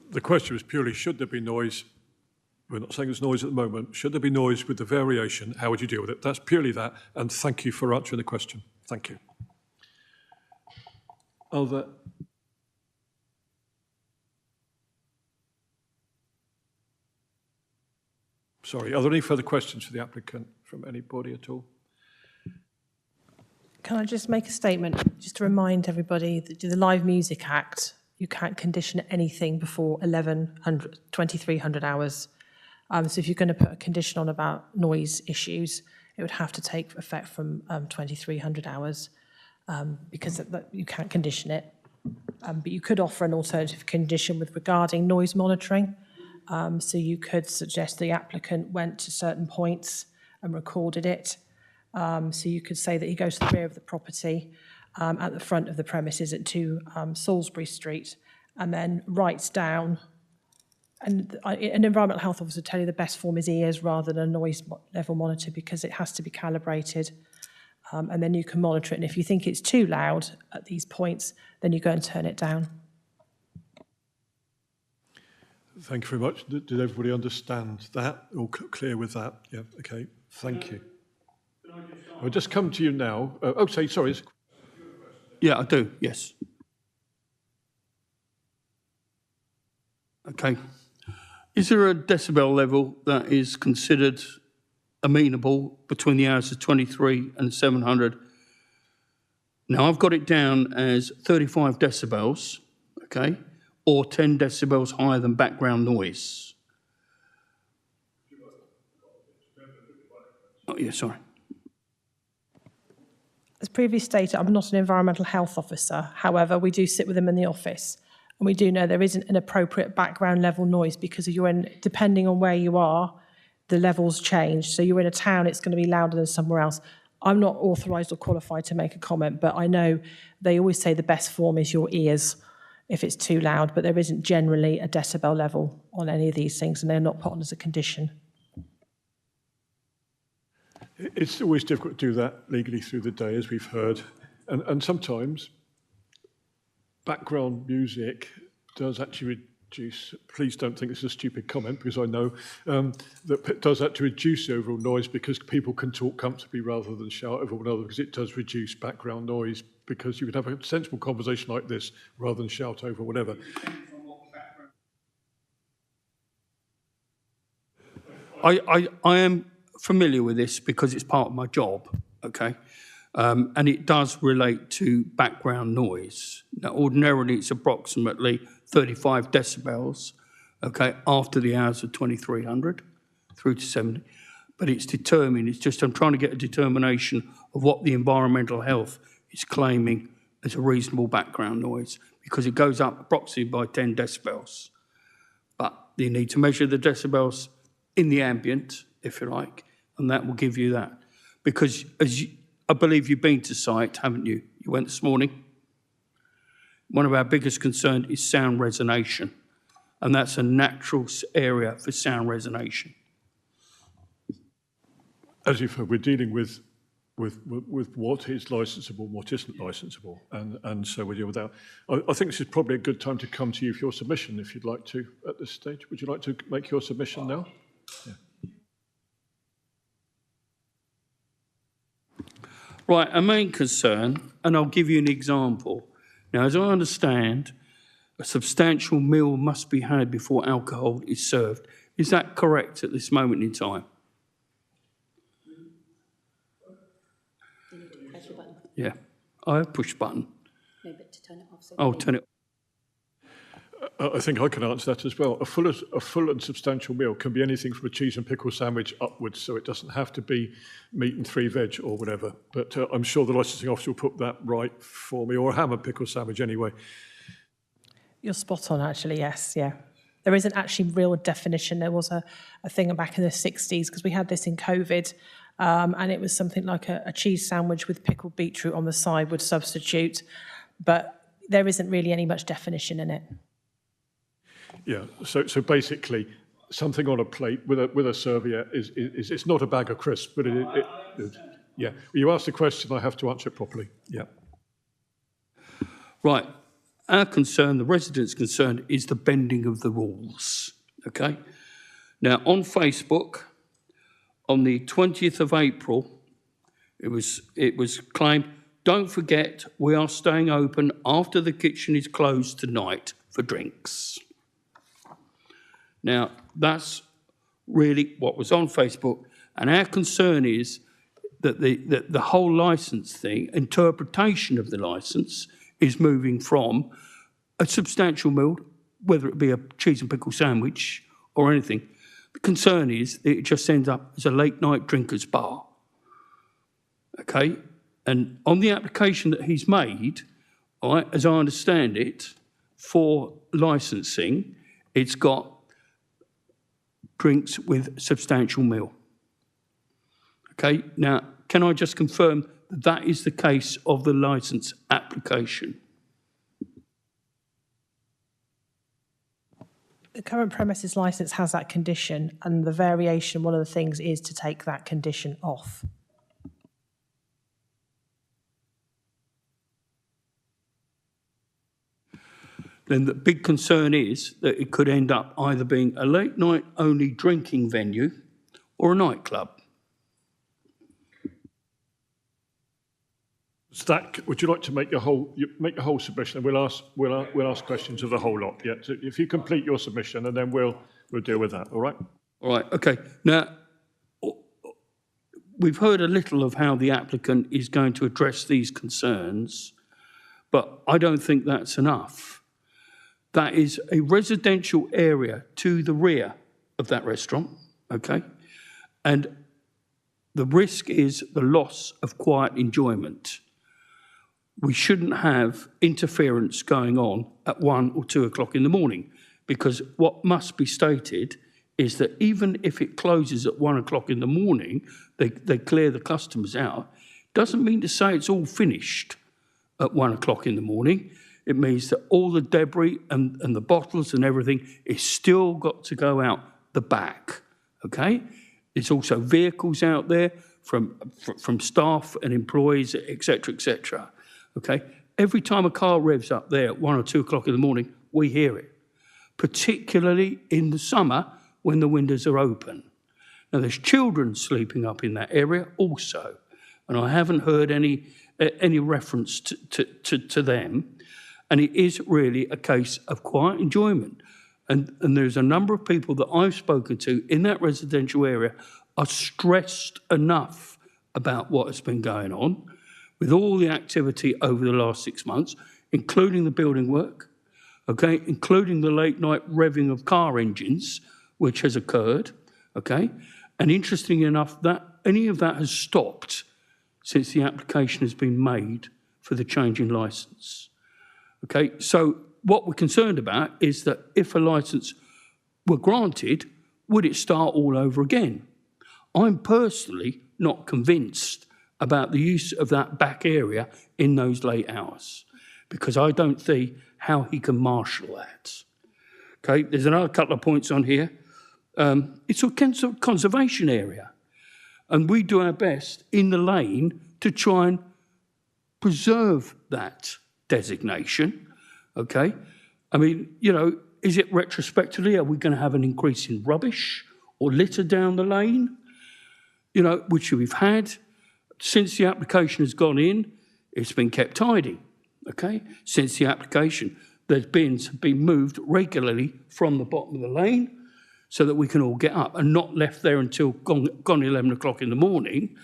The question was purely, should there be noise? We're not saying there's noise at the moment. Should there be noise with the variation? How would you deal with it? That's purely that, and thank you for answering the question. Thank you. Are there any further questions for the applicant from anybody at all? Can I just make a statement, just to remind everybody that the Live Music Act, you can't condition anything before 2300 hours. So if you're going to put a condition on about noise issues, it would have to take effect from 2300 hours because you can't condition it. But you could offer an alternative condition regarding noise monitoring. So you could suggest the applicant went to certain points and recorded it. So you could say that he goes to the rear of the property at the front of the premises at 2 Salisbury Street and then writes down, and an environmental health officer will tell you the best form is ears rather than a noise level monitor because it has to be calibrated. And then you can monitor it. And if you think it's too loud at these points, then you go and turn it down. Thank you very much. Did everybody understand that? All clear with that? Yeah, okay. Thank you. I'll just come to you now. Sorry. Yeah, I do, yes. Okay. Is there a decibel level that is considered amenable between the hours of 23 and 700? Now, I've got it down as 35 decibels, okay, or 10 decibels higher than background noise. Oh, yeah, sorry. As previously stated, I'm not an environmental health officer. However, we do sit with them in the office. And we do know there isn't an appropriate background level noise because depending on where you are, the levels change. So you're in a town, it's going to be louder than somewhere else. I'm not authorised or qualified to make a comment, but I know they always say the best form is your ears if it's too loud, but there isn't generally a decibel level on any of these things, and they're not put on as a condition. It's always difficult to do that legally through the day, as we've heard. And sometimes background music does actually reduce, please don't think this is a stupid comment, because I know that it does actually reduce the overall noise because people can talk comfortably rather than shout over one another, because it does reduce background noise, because you can have a sensible conversation like this rather than shout over whatever. I am familiar with this because it's part of my job, okay? And it does relate to background noise. Now, ordinarily, it's approximately 35 decibels, okay, after the hours of 2300 through to 70. But it's determined, I'm trying to get a determination of what the environmental health is claiming as a reasonable background noise, because it goes up approximately by 10 decibels. But you need to measure the decibels in the ambient, if you like, and that will give you that. Because I believe you've been to site, haven't you? You went this morning? one of our biggest concerns is sound resonation, and that's a natural area for sound resonation. As you've heard, we're dealing with what is licensable, what isn't licensable, and so we deal with that. I think this is probably a good time to come to you for your submission, if you'd like to, at this stage. Would you like to make your submission now? Yeah. Right, a main concern, and I'll give you an example. Now, as I understand, a substantial meal must be had before alcohol is served. Is that correct at this moment in time? Yeah, I have pushed button. No, but to turn it off. Oh, turn it. I think I can answer that as well. A full and substantial meal can be anything from a cheese and pickle sandwich upwards, so it doesn't have to be meat and 3 veg or whatever. But I'm sure the licensing officer will put that right for me, or a ham and pickle sandwich anyway. You're spot on, actually, yes, yeah. There isn't actually real definition. There was a thing back in the 60s, because we had this in COVID, and it was something like a cheese sandwich with pickled beetroot on the side would substitute, but there isn't really any much definition in it. Yeah, so basically, something on a plate with a serviette is it's not a bag of crisps, but yeah. You asked the question, I have to answer it properly. Yeah. Right. Our concern, the residents' concern, is the bending of the rules. Okay. Now, on Facebook, on the 20th of April, it was claimed, "Don't forget, we are staying open after the kitchen is closed tonight for drinks." Now, that's really what was on Facebook, and our concern is that the whole licence thing, interpretation of the licence, is moving from a substantial meal, whether it be a cheese and pickle sandwich or anything. The concern is that it just ends up as a late-night drinkers bar, okay? And on the application that he's made, all right, as I understand it, for licensing, it's got drinks with substantial meal. Okay, now, can I just confirm that that is the case of the licence application? The current premises licence has that condition, and the variation, one of the things is to take that condition off. Then the big concern is that it could end up either being a late night only drinking venue or a nightclub. Would you like to make your whole submission, and we'll ask questions of the whole lot. Yeah. So if you complete your submission, and then we'll deal with that. All right. All right. Okay. Now, we've heard a little of how the applicant is going to address these concerns, but I don't think that's enough. That is a residential area to the rear of that restaurant, okay? And the risk is the loss of quiet enjoyment. We shouldn't have interference going on at 1 or 2 o'clock in the morning, because what must be stated is that even if it closes at 1 o'clock in the morning, they clear the customers out, doesn't mean to say it's all finished at 1 o'clock in the morning. It means that all the debris and the bottles and everything is still got to go out the back, okay? There's also vehicles out there from staff and employees, et cetera, okay? Every time a car revs up there at 1 or 2 o'clock in the morning, we hear it, particularly in the summer when the windows are open. Now, there's children sleeping up in that area also, and I haven't heard any reference to them. And it is really a case of quiet enjoyment. And there's a number of people that I've spoken to in that residential area are stressed enough about what has been going on with all the activity over the last 6 months, including the building work, okay, including the late night revving of car engines, which has occurred, okay? And interestingly enough, that any of that has stopped since the application has been made for the change in licence. Okay, so what we're concerned about is that if a licence were granted, would it start all over again? I'm personally not convinced about the use of that back area in those late hours. because I don't see how he can marshal that. Okay, there's another couple of points on here. It's a conservation area, and we do our best in the lane to try and preserve that designation, okay? I mean, you know, is it retrospectively, are we going to have an increase in rubbish or litter down the lane? You know, which we've had. Since the application has gone in, it's been kept tidy, okay? Since the application, there's bins have been moved regularly from the bottom of the lane so that we can all get up and not left there until gone 11 o'clock in the morning.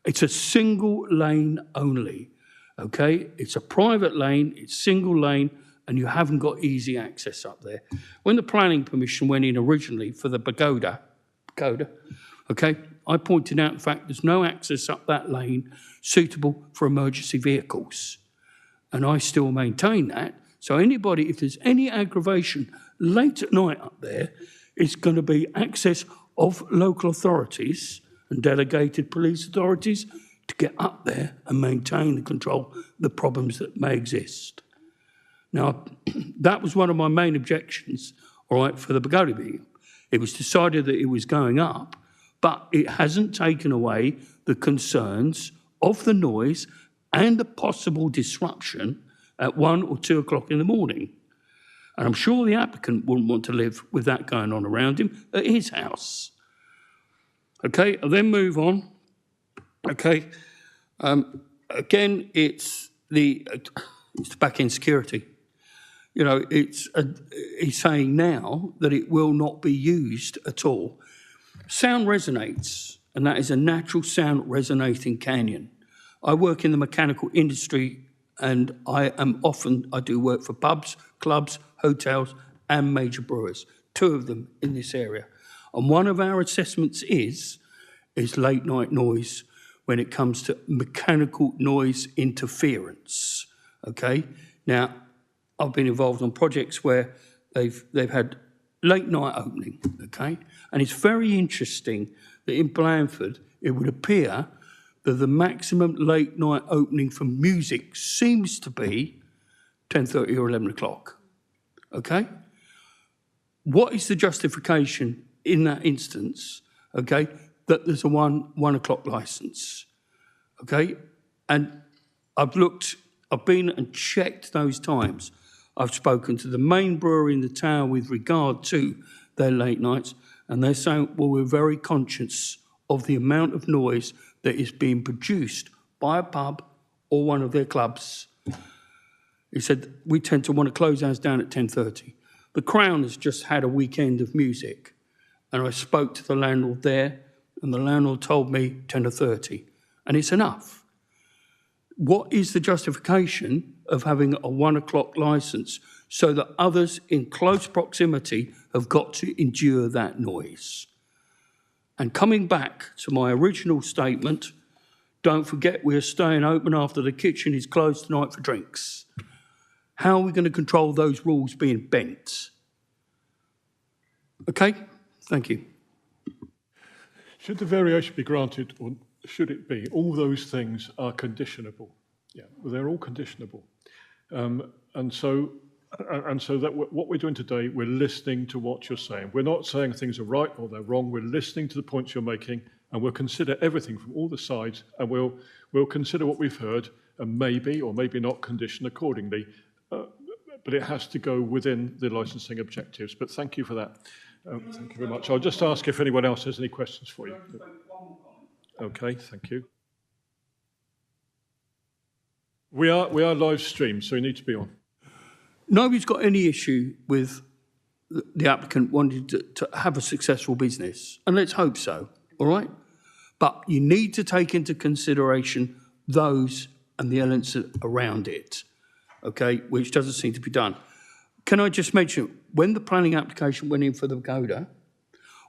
It's a single lane only, okay? It's a private lane, it's single lane, and you haven't got easy access up there. When the planning permission went in originally for the pagoda, okay, I pointed out the fact there's no access up that lane suitable for emergency vehicles. And I still maintain that. So anybody, if there's any aggravation late at night up there, it's going to be access of local authorities and delegated police authorities to get up there and maintain and control the problems that may exist. Now, that was one of my main objections, all right, for the pagoda being. It was decided that it was going up, but it hasn't taken away the concerns of the noise and the possible disruption at 1 or 2 o'clock in the morning. And I'm sure the applicant wouldn't want to live with that going on around him at his house. Okay, I'll then move on. Okay, again, it's the back-end security. You know, he's saying now that it will not be used at all. Sound resonates, and that is a natural sound resonating canyon. I work in the mechanical industry, and I do work for pubs, clubs, hotels, and major brewers, 2 of them in this area. And one of our assessments is late night noise when it comes to mechanical noise interference, okay? Now, I've been involved on projects where they've had late night opening, okay? And it's very interesting that in Blandford, it would appear that the maximum late night opening for music seems to be 10:30 or 11 o'clock, okay? What is the justification in that instance, okay, that there's a 1 o'clock licence, okay? And I've been and checked those times. I've spoken to the main brewery in the town with regard to their late nights, and they're saying, well, we're very conscious of the amount of noise that is being produced by a pub or one of their clubs. He said, we tend to want to close ours down at 10:30. The Crown has just had a weekend of music, and I spoke to the landlord there, and the landlord told me 10 to 30, and it's enough. What is the justification of having a 1 o'clock licence so that others in close proximity have got to endure that noise? And coming back to my original statement, don't forget we're staying open after the kitchen is closed tonight for drinks. How are we going to control those rules being bent? Okay, thank you. Should the variation be granted, or should it be? All those things are conditionable. Yeah, well, they're all conditionable. And so that what we're doing today, we're listening to what you're saying. We're not saying things are right or they're wrong. We're listening to the points you're making, and we'll consider everything from all the sides, and we'll consider what we've heard, and maybe or maybe not condition accordingly. But it has to go within the licensing objectives. But thank you for that. Thank you very much. I'll just ask if anyone else has any questions for you. Okay, thank you. We are live streamed, so you need to be on. Nobody's got any issue with the applicant wanting to have a successful business, and let's hope so, all right? But you need to take into consideration those and the elements around it, okay, which doesn't seem to be done. Can I just mention, when the planning application went in for the pagoda,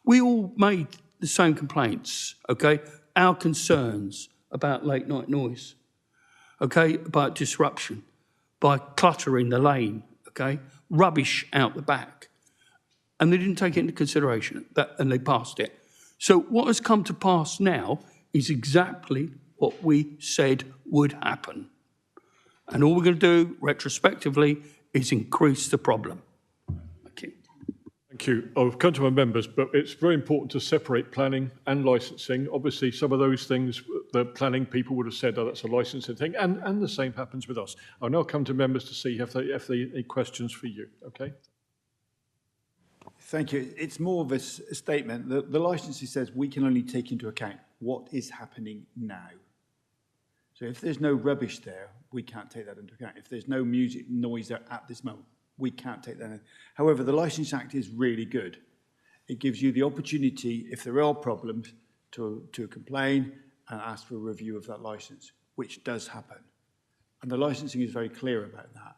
we all made the same complaints, okay? Our concerns about late night noise, okay, about disruption, by cluttering the lane, okay, rubbish out the back. And they didn't take it into consideration, and they passed it. So what has come to pass now is exactly what we said would happen. And all we're going to do retrospectively is increase the problem. Thank you. Thank you. I'll come to my members, but it's very important to separate planning and licensing. Obviously, some of those things, the planning people would have said, oh, that's a licensing thing, and the same happens with us. I'll now come to members to see if they any questions for you, okay? Thank you. It's more of a statement. The licensee says we can only take into account what is happening now. So if there's no rubbish there, we can't take that into account. If there's no music noise there at this moment, we can't take that in. However, the Licence Act is really good. It gives you the opportunity, if there are problems, to complain and ask for a review of that licence, which does happen. And the licensing is very clear about that.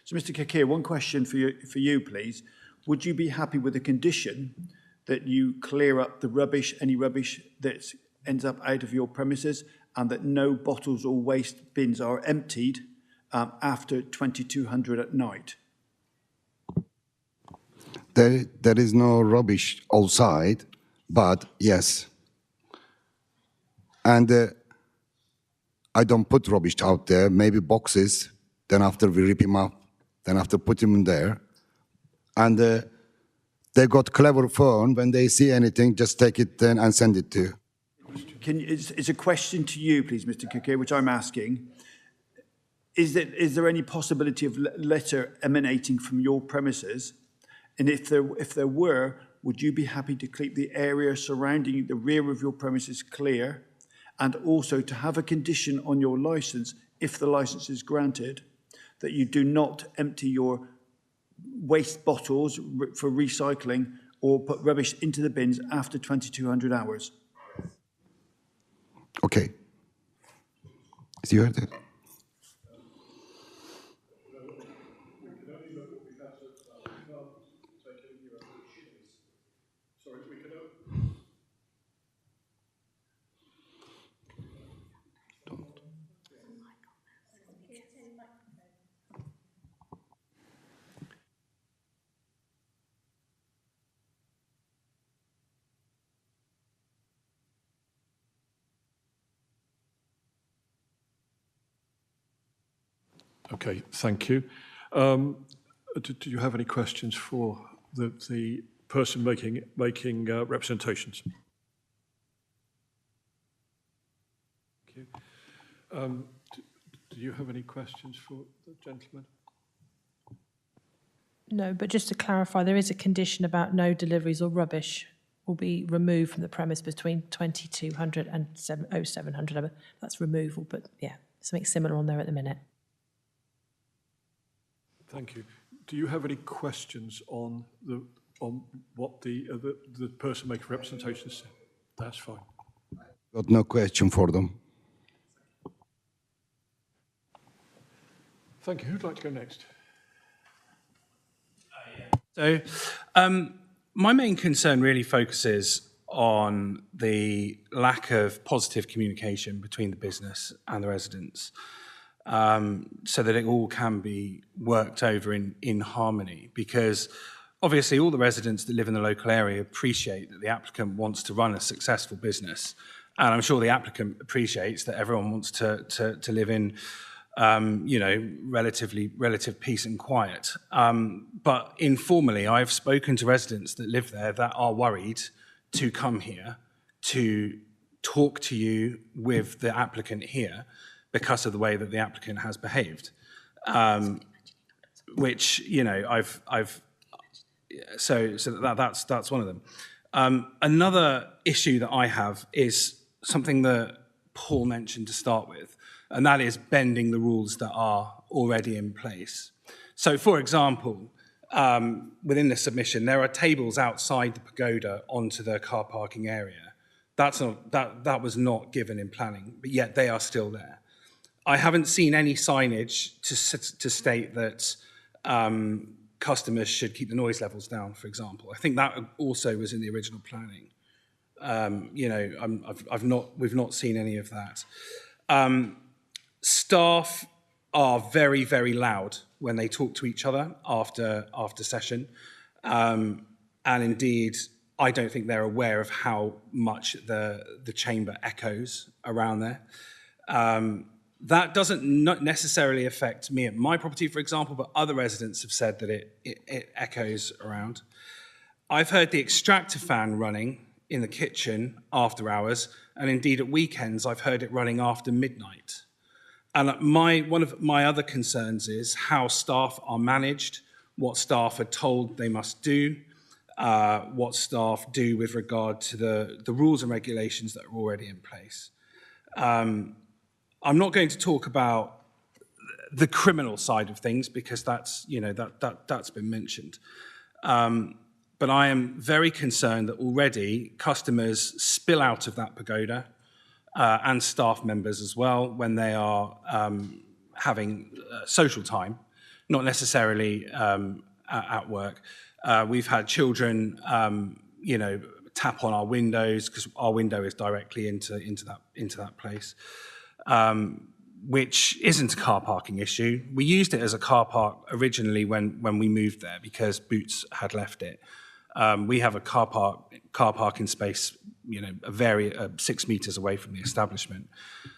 So, Mr. Kakir, one question for you, please. Would you be happy with the condition that you clear up the rubbish, any rubbish that ends up out of your premises, and that no bottles or waste bins are emptied after 2200 at night? There is no rubbish outside, but yes. And I don't put rubbish out there, maybe boxes, then after we rip them up, then after put them in there. And they got clever phone, when they see anything, just take it then and send it to. It's a question to you, please, Mr. Kakir, which I'm asking. Is there any possibility of letter emanating from your premises? And if there were, would you be happy to keep the area surrounding the rear of your premises clear, and also to have a condition on your licence, if the licence is granted, that you do not empty your waste bottles for recycling or put rubbish into the bins after 2200 hours? Okay. Is you heard it? Okay, thank you. Do you have any questions for the person making representations? Thank you. Do you have any questions for the gentleman? No, but just to clarify, there is a condition about no deliveries or rubbish will be removed from the premise between 2200 and 0700. That's removal, but yeah, something similar on there at the minute. Thank you. Do you have any questions on what the person making representations said? That's fine. Got no question for them. Thank you. Who'd like to go next? So my main concern really focuses on the lack of positive communication between the business and the residents, so that it all can be worked over in harmony. Because obviously all the residents that live in the local area appreciate that the applicant wants to run a successful business. And I'm sure the applicant appreciates that everyone wants to live in relative peace and quiet. But informally, I've spoken to residents that live there that are worried to come here to talk to you with the applicant here because of the way that the applicant has behaved, which, that's one of them. Another issue that I have is something that Paul mentioned to start with, and that is bending the rules that are already in place. So, for example, within the submission, there are tables outside the pagoda onto the car parking area. That was not given in planning, but yet they are still there. I haven't seen any signage to state that customers should keep the noise levels down, for example. I think that also was in the original planning. We've not seen any of that. Staff are very, very loud when they talk to each other after session. And indeed, I don't think they're aware of how much the chamber echoes around there. That doesn't not necessarily affect me at my property, for example, but other residents have said that it echoes around. I've heard the extractor fan running in the kitchen after hours, and indeed at weekends I've heard it running after midnight. And one of my other concerns is how staff are managed, what staff are told they must do, what staff do with regard to the rules and regulations that are already in place. I'm not going to talk about the criminal side of things because that's, that's been mentioned. But I am very concerned that already customers spill out of that pagoda and staff members as well when they are having social time, not necessarily at work. We've had children, tap on our windows because our window is directly into that place. Which isn't a car parking issue. We used it as a car park originally when we moved there because Boots had left it. We have a car parking space, 6 meters away from the establishment.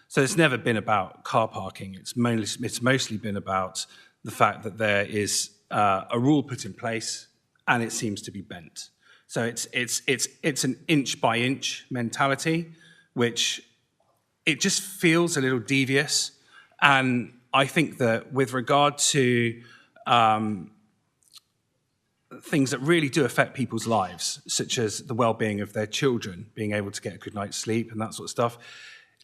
So it's never been about car parking. It's mostly been about the fact that there is a rule put in place and it seems to be bent. So it's an inch by inch mentality, which it just feels a little devious. And I think that with regard to things that really do affect people's lives, such as the well-being of their children, being able to get a good night's sleep and that sort of stuff,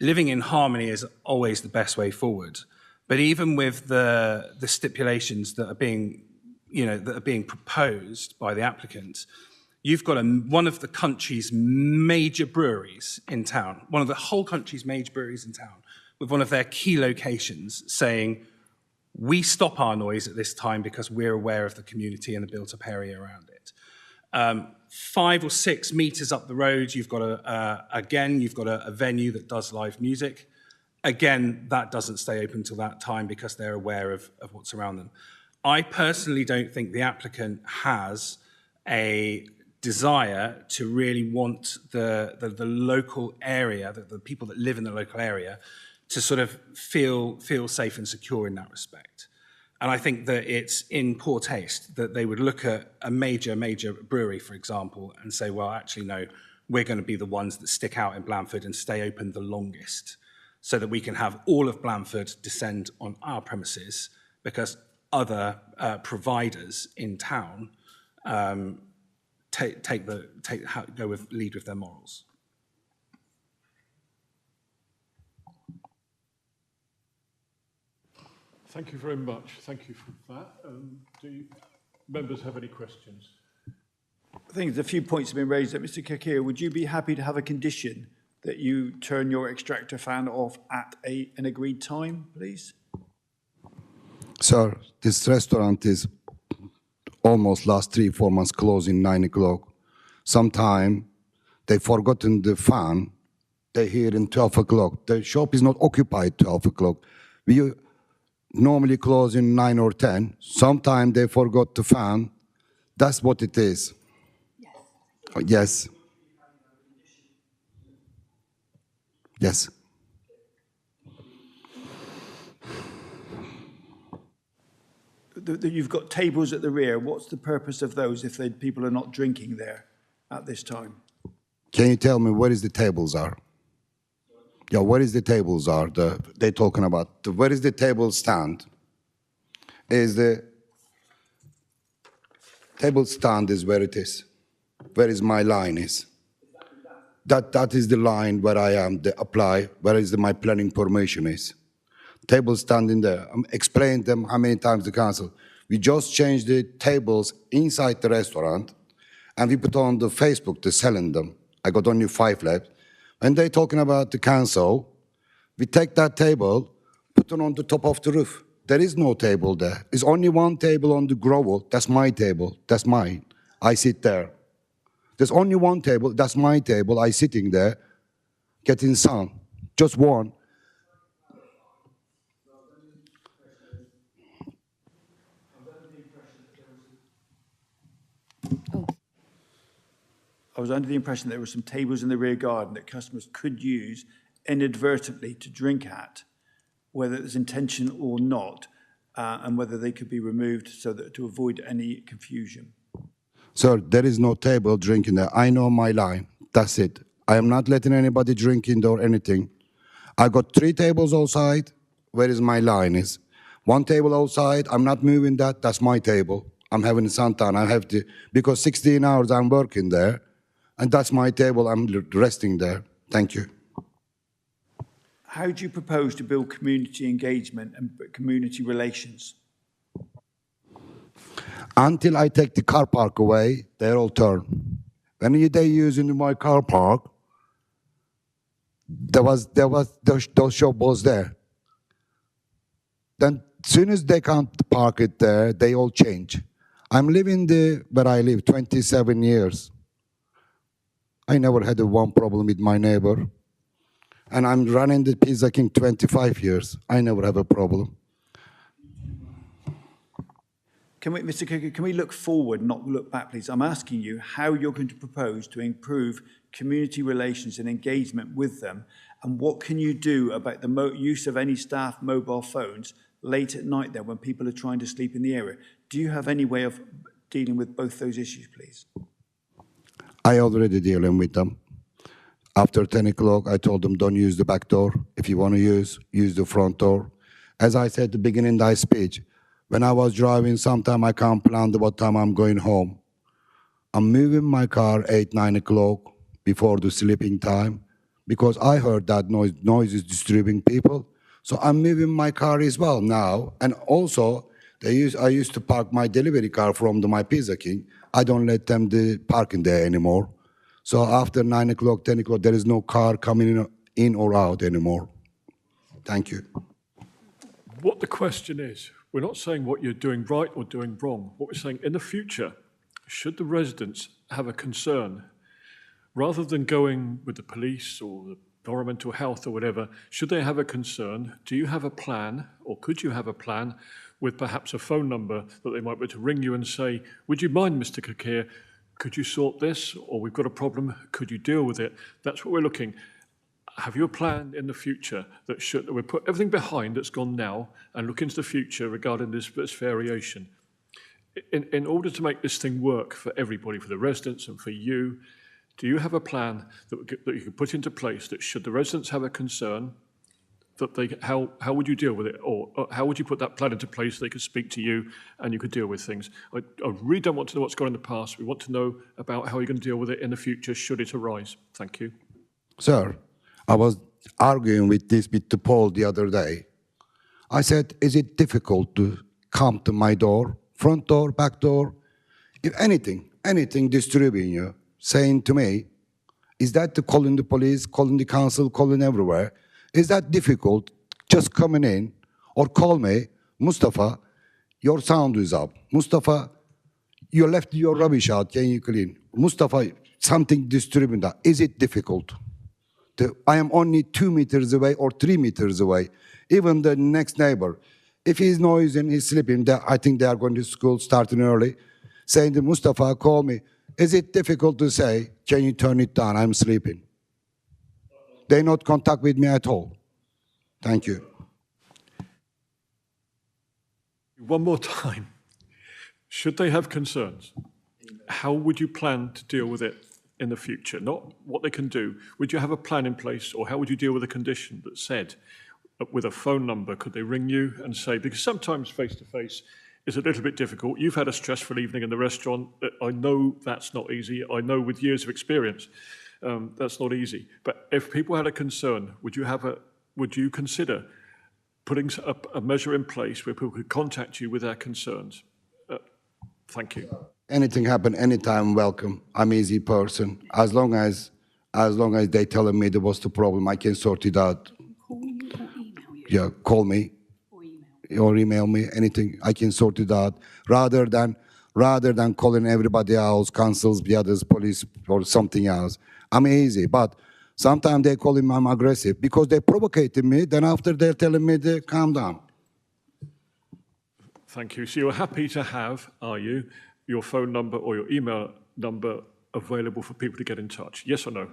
living in harmony is always the best way forward. But even with the stipulations that are being, proposed by the applicant, you've got one of the country's major breweries in town, one of the whole country's major breweries in town, with one of their key locations saying, we stop our noise at this time because we're aware of the community and the built-up area around it. 5 or 6 meters up the road, you've got a venue that does live music. Again, that doesn't stay open till that time because they're aware of what's around them. I personally don't think the applicant has a desire to really want the local area, the people that live in the local area, to sort of feel safe and secure in that respect. And I think that it's in poor taste that they would look at a major brewery, for example, and say, well, actually, no, we're going to be the ones that stick out in Blandford and stay open the longest so that we can have all of Blandford descend on our premises because other providers in town lead with their morals. Thank you very much. Thank you for that. Do members have any questions? I think there's a few points have been raised. Mr. Kakir, would you be happy to have a condition that you turn your extractor fan off at an agreed time, please? Sir, this restaurant is almost last 3-4 months closing 9 o'clock. Sometime they forgotten the fan. They hear in 12 o'clock. The shop is not occupied 12 o'clock. We normally close in 9 or 10. Sometime they forgot the fan. That's what it is. Yes. Yes. You've got tables at the rear. What's the purpose of those if people are not drinking there at this time? Can you tell me where is the tables are? Yeah, where is the tables are? They're talking about. Where is the table stand? Is the table stand is where it is. Where is my line is? That is the line where I am. The apply. Where is my planning permission is? Table stand in there. Explain them how many times the council. We just changed the tables inside the restaurant, and we put on the Facebook to selling them. I got only 5 left. When they're talking about the council, we take that table, put it on the top of the roof. There is no table there. There's only one table on the gravel. That's my table. That's mine. I sit there. There's only one table. That's my table. I sitting there, getting sun. Just one. I was under the impression there were some tables in the rear garden that customers could use inadvertently to drink at whether it's intention or not, and whether they could be removed so that to avoid any confusion. Sir, there is no table drinking there. I know my line. That's it. I am not letting anybody drink indoor anything. I got 3 tables outside. Where is my line is? 1 table outside. I'm not moving that. That's my table. I'm having a suntan. I have to, because 16 hours I'm working there, and that's my table. I'm resting there. Thank you. How do you propose to build community engagement and community relations? Until I take the car park away, they all turn. When they use in my car park, those shop was there. Then soon as they can't park it there, they all change. I'm living where I live 27 years. I never had one problem with my neighbor. And I'm running the Pizza King 25 years. I never have a problem. Mr. Cooker, can we look forward, not look back, please? I'm asking you how you're going to propose to improve community relations and engagement with them, and what can you do about the use of any staff mobile phones late at night there when people are trying to sleep in the area? Do you have any way of dealing with both those issues, please? I already dealing with them. After 10 o'clock, I told them, don't use the back door. If you want to use the front door. As I said at the beginning of my speech, when I was driving, sometime I can't plan what time I'm going home. I'm moving my car 8, 9 o'clock before the sleeping time because I heard that noise is disturbing people. So I'm moving my car as well now. And also, I used to park my delivery car from my Pizza King. I don't let them park in there anymore. So after 9 o'clock, 10 o'clock, there is no car coming in or out anymore. Thank you. What the question is, we're not saying what you're doing right or doing wrong. What we're saying, in the future, should the residents have a concern, rather than going with the police or the environmental health or whatever, should they have a concern, do you have a plan, or could you have a plan with perhaps a phone number that they might be able to ring you and say, would you mind, Mr. Kakir, could you sort this? Or we've got a problem, could you deal with it? That's what we're looking. Have you a plan in the future that we put everything behind that's gone now and look into the future regarding this variation? In order to make this thing work for everybody, for the residents and for you, do you have a plan that you can put into place that should the residents have a concern, that how would you deal with it? Or how would you put that plan into place so they could speak to you and you could deal with things? I really don't want to know what's gone in the past. We want to know about how you're going to deal with it in the future should it arise. Thank you. Sir, I was arguing with the Paul the other day. I said, is it difficult to come to my door, front door, back door? If anything disturbing you, saying to me, is that to calling the police, calling the council, calling everywhere? Is that difficult, just coming in, or call me, Mustafa, your sound is up. Mustafa, you left your rubbish out, can you clean? Mustafa, something disturbing that. Is it difficult? I am only 2 meters away or 3 meters away. Even the next neighbor, if he's noising, he's sleeping, I think they are going to school starting early, saying to Mustafa, call me. Is it difficult to say, can you turn it down, I'm sleeping? They not contact with me at all. Thank you. One more time. Should they have concerns, how would you plan to deal with it in the future? Not what they can do. Would you have a plan in place, or how would you deal with a condition that said, with a phone number, could they ring you and say, because sometimes face-to-face is a little bit difficult. You've had a stressful evening in the restaurant. I know that's not easy. I know with years of experience, that's not easy. But if people had a concern, would you consider putting a measure in place where people could contact you with their concerns? Thank you. Anything happen, anytime, welcome. I'm an easy person. As long as they telling me what's the problem, I can sort it out. Call you or email you? Yeah, call me or email me, anything. I can sort it out. Rather than calling everybody else, councils, the others, police, or something else. I'm easy, but sometimes they call him I'm aggressive because they provocated me. Then after they're telling me to calm down. Thank you. So you're happy to have, are you, your phone number or your email number available for people to get in touch? Yes or no?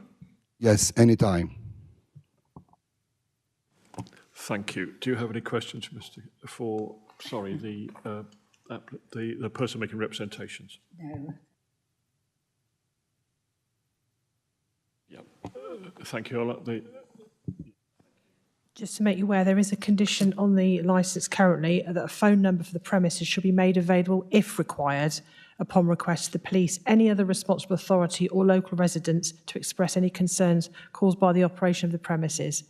Yes, anytime. Thank you. Do you have any questions, the person making representations? No. Yeah. Thank you. Just to make you aware, there is a condition on the licence currently that a phone number for the premises should be made available if required upon request to the police, any other responsible authority or local residents to express any concerns caused by the operation of the premises.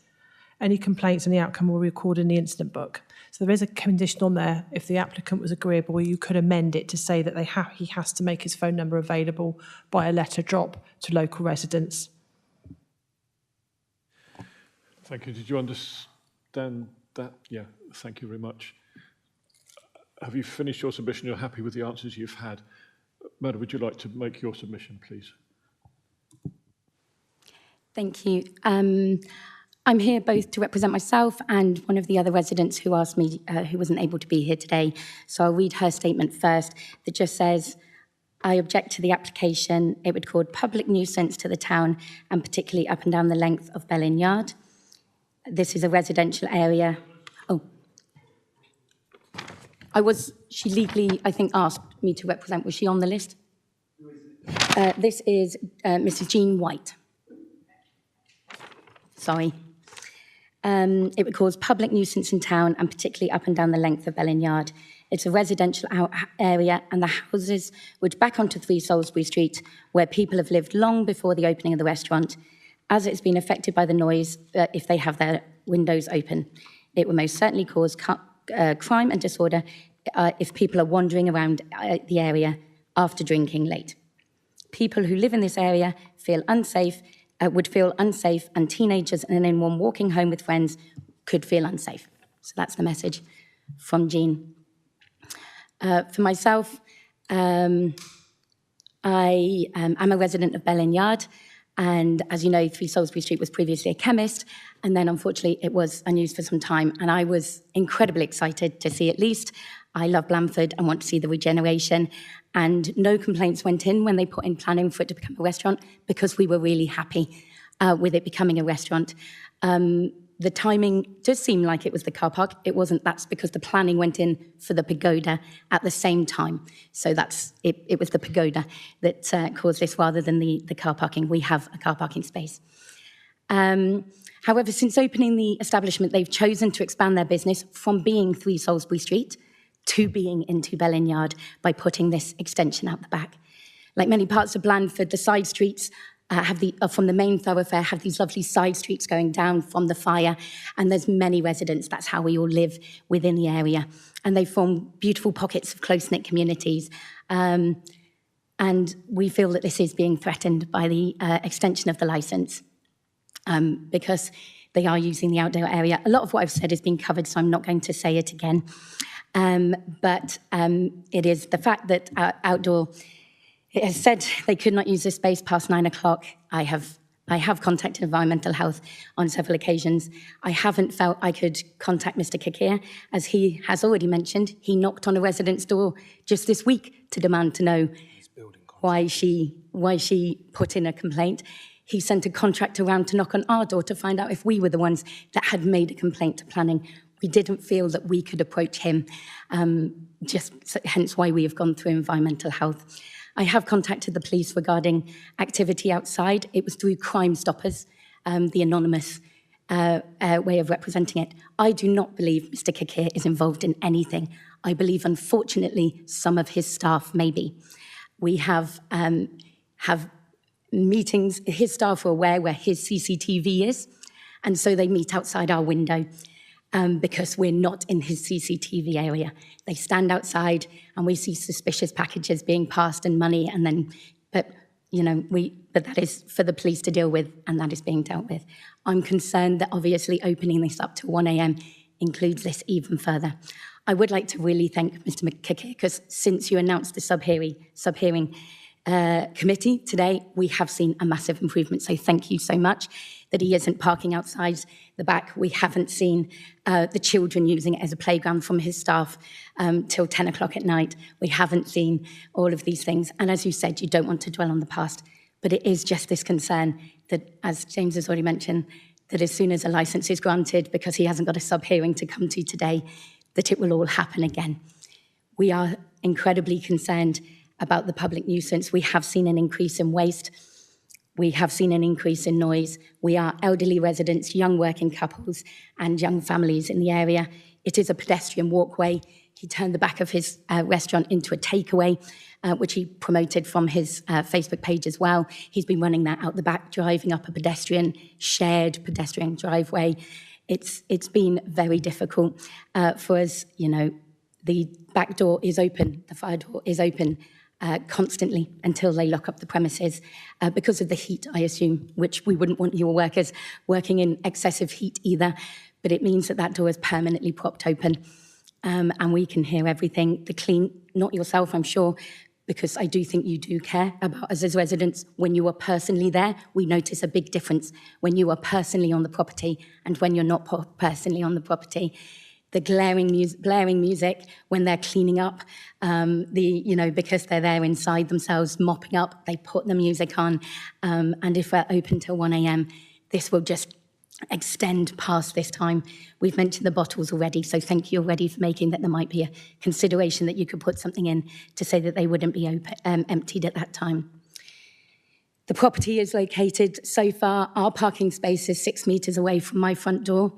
Any complaints and the outcome will be recorded in the incident book. So there is a condition on there, if the applicant was agreeable, you could amend it to say that he has to make his phone number available by a letter drop to local residents. Thank you. Did you understand that? Yeah, thank you very much. Have you finished your submission? You're happy with the answers you've had? Madam, would you like to make your submission, please? Thank you. I'm here both to represent myself and one of the other residents who asked me, who wasn't able to be here today. So I'll read her statement first that just says, I object to the application. It would cause public nuisance to the town and particularly up and down the length of Bell Inn Yard. This is a residential area. Oh. She legally, I think, asked me to represent. Was she on the list? This is Mrs. Jean White. Sorry. It would cause public nuisance in town and particularly up and down the length of Bell Inn Yard. It's a residential area and the houses would back onto 3 Salisbury Street where people have lived long before the opening of the restaurant. As it's been affected by the noise, if they have their windows open, it will most certainly cause crime and disorder if people are wandering around the area after drinking late. People who live in this area would feel unsafe, and teenagers and anyone walking home with friends could feel unsafe. So that's the message from Jean. For myself, I am a resident of Bell Inn Yard. And as you know, 3 Salisbury Street was previously a chemist, and then unfortunately it was unused for some time. And I was incredibly excited to see at least. I love Blandford and want to see the regeneration. And no complaints went in when they put in planning for it to become a restaurant because we were really happy with it becoming a restaurant. The timing does seem like it was the car park. It wasn't. That's because the planning went in for the pagoda at the same time. So it was the pagoda that caused this rather than the car parking. We have a car parking space. However, since opening the establishment, they've chosen to expand their business from being 3 Salisbury Street to being into Bell Inn Yard by putting this extension out the back. Like many parts of Blandford, the side streets from the main thoroughfare have these lovely side streets going down from the fire, and there's many residents. That's how we all live within the area, and they form beautiful pockets of close-knit communities. And we feel that this is being threatened by the extension of the licence because they are using the outdoor area. A lot of what I've said has been covered, so I'm not going to say it again. But it is the fact that outdoor. It has said they could not use this space past 9 o'clock. I have contacted Environmental Health on several occasions. I haven't felt I could contact Mr. Kikir, as he has already mentioned. He knocked on a resident's door just this week to demand to know why she put in a complaint. He sent a contractor around to knock on our door to find out if we were the ones that had made a complaint to planning. We didn't feel that we could approach him, hence why we have gone through Environmental Health. I have contacted the police regarding activity outside. It was through Crime Stoppers, the anonymous way of representing it. I do not believe Mr. Kikir is involved in anything. I believe, unfortunately, some of his staff may be. We have meetings. His staff are aware where his CCTV is, and so they meet outside our window. Because we're not in his CCTV area. They stand outside and we see suspicious packages being passed and money, and then, but that is for the police to deal with, and that is being dealt with. I'm concerned that obviously opening this up to 1 a.m. includes this even further. I would like to really thank Mr. Kikir, because since you announced the sub-hearing committee today, we have seen a massive improvement. So thank you so much that he isn't parking outside the back. We haven't seen the children using it as a playground from his staff till 10 o'clock at night. We haven't seen all of these things. And as you said, you don't want to dwell on the past, but it is just this concern that, as James has already mentioned, that as soon as a licence is granted, because he hasn't got a sub-hearing to come to today, that it will all happen again. We are incredibly concerned about the public nuisance. We have seen an increase in waste. We have seen an increase in noise. We are elderly residents, young working couples, and young families in the area. It is a pedestrian walkway. He turned the back of his restaurant into a takeaway, which he promoted from his Facebook page as well. He's been running that out the back, driving up a shared pedestrian driveway. It's been very difficult for us. You know, the back door is open, the fire door is open constantly until they lock up the premises because of the heat, I assume, which we wouldn't want your workers working in excessive heat either. But it means that door is permanently propped open. And we can hear everything. Not yourself, I'm sure, because I do think you do care about us as residents. When you are personally there, we notice a big difference when you are personally on the property and when you're not personally on the property. The blaring music when they're cleaning up, because they're there inside themselves, mopping up, they put the music on. And if we're open till 1 a.m., this will just extend past this time. We've mentioned the bottles already, so thank you already for making that there might be a consideration that you could put something in to say that they wouldn't be emptied at that time. The property is located, so far, our parking space is 6 metres away from my front door.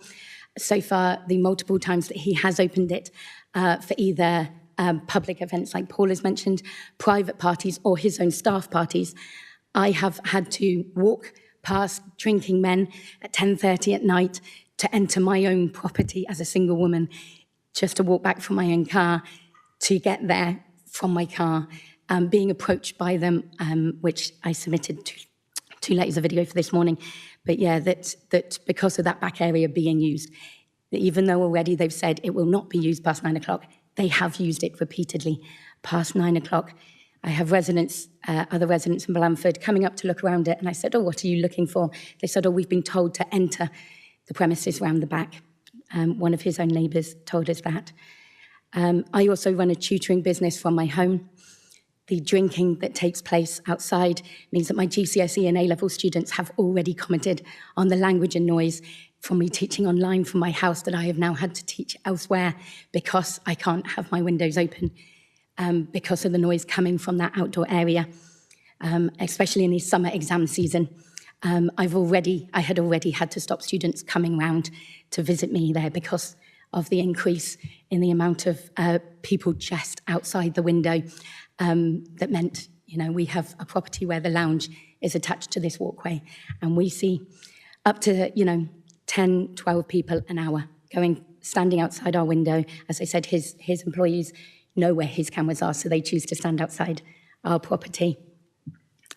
So far, the multiple times that he has opened it for either public events like Paul has mentioned, private parties or his own staff parties, I have had to walk past drinking men at 10:30 at night to enter my own property as a single woman, just to walk back from my own car to get there from my car, being approached by them, which I submitted two letters of video for this morning. But yeah, that because of that back area being used, even though already they've said it will not be used past 9 o'clock, they have used it repeatedly past 9 o'clock. I have other residents in Blandford coming up to look around it, and I said, "Oh, what are you looking for?" They said, "Oh, we've been told to enter the premises round the back." One of his own neighbours told us that. I also run a tutoring business from my home. The drinking that takes place outside means that my GCSE and A-level students have already commented on the language and noise from me teaching online from my house that I have now had to teach elsewhere because I can't have my windows open. Because of the noise coming from that outdoor area, especially in the summer exam season. I had already had to stop students coming round to visit me there because of the increase in the amount of people just outside the window. That meant, we have a property where the lounge is attached to this walkway, and we see up to, 10, 12 people an hour standing outside our window. As I said, his employees know where his cameras are, so they choose to stand outside our property.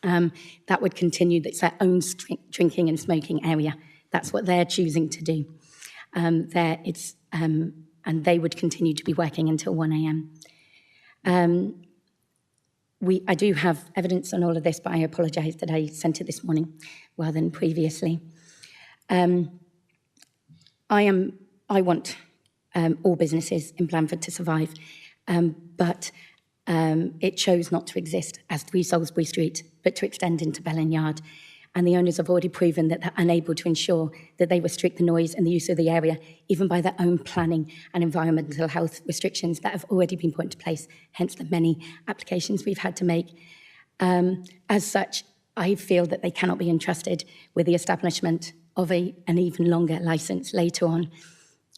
That would continue. It's their own drinking and smoking area. That's what they're choosing to do. And they would continue to be working until 1 a.m. I do have evidence on all of this, but I apologise that I sent it this morning rather than previously. I want all businesses in Blandford to survive. But it chose not to exist as 3 Salisbury Street, but to extend into Bellin Yard. And the owners have already proven that they're unable to ensure that they restrict the noise and the use of the area, even by their own planning and environmental health restrictions that have already been put into place, hence the many applications we've had to make. As such, I feel that they cannot be entrusted with the establishment of an even longer licence later on,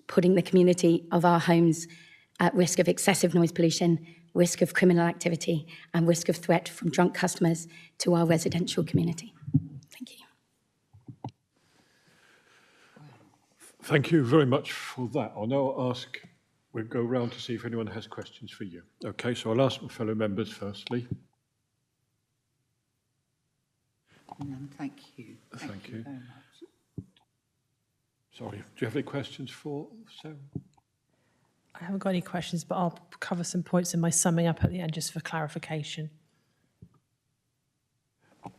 putting the community of our homes at risk of excessive noise pollution, risk of criminal activity, and risk of threat from drunk customers to our residential community. Thank you. Thank you very much for that. I'll now we'll go round to see if anyone has questions for you. Okay, so I'll ask my fellow members firstly. Thank you. Thank you. Very much. Sorry, do you have any questions for Sarah? I haven't got any questions, but I'll cover some points in my summing up at the end just for clarification.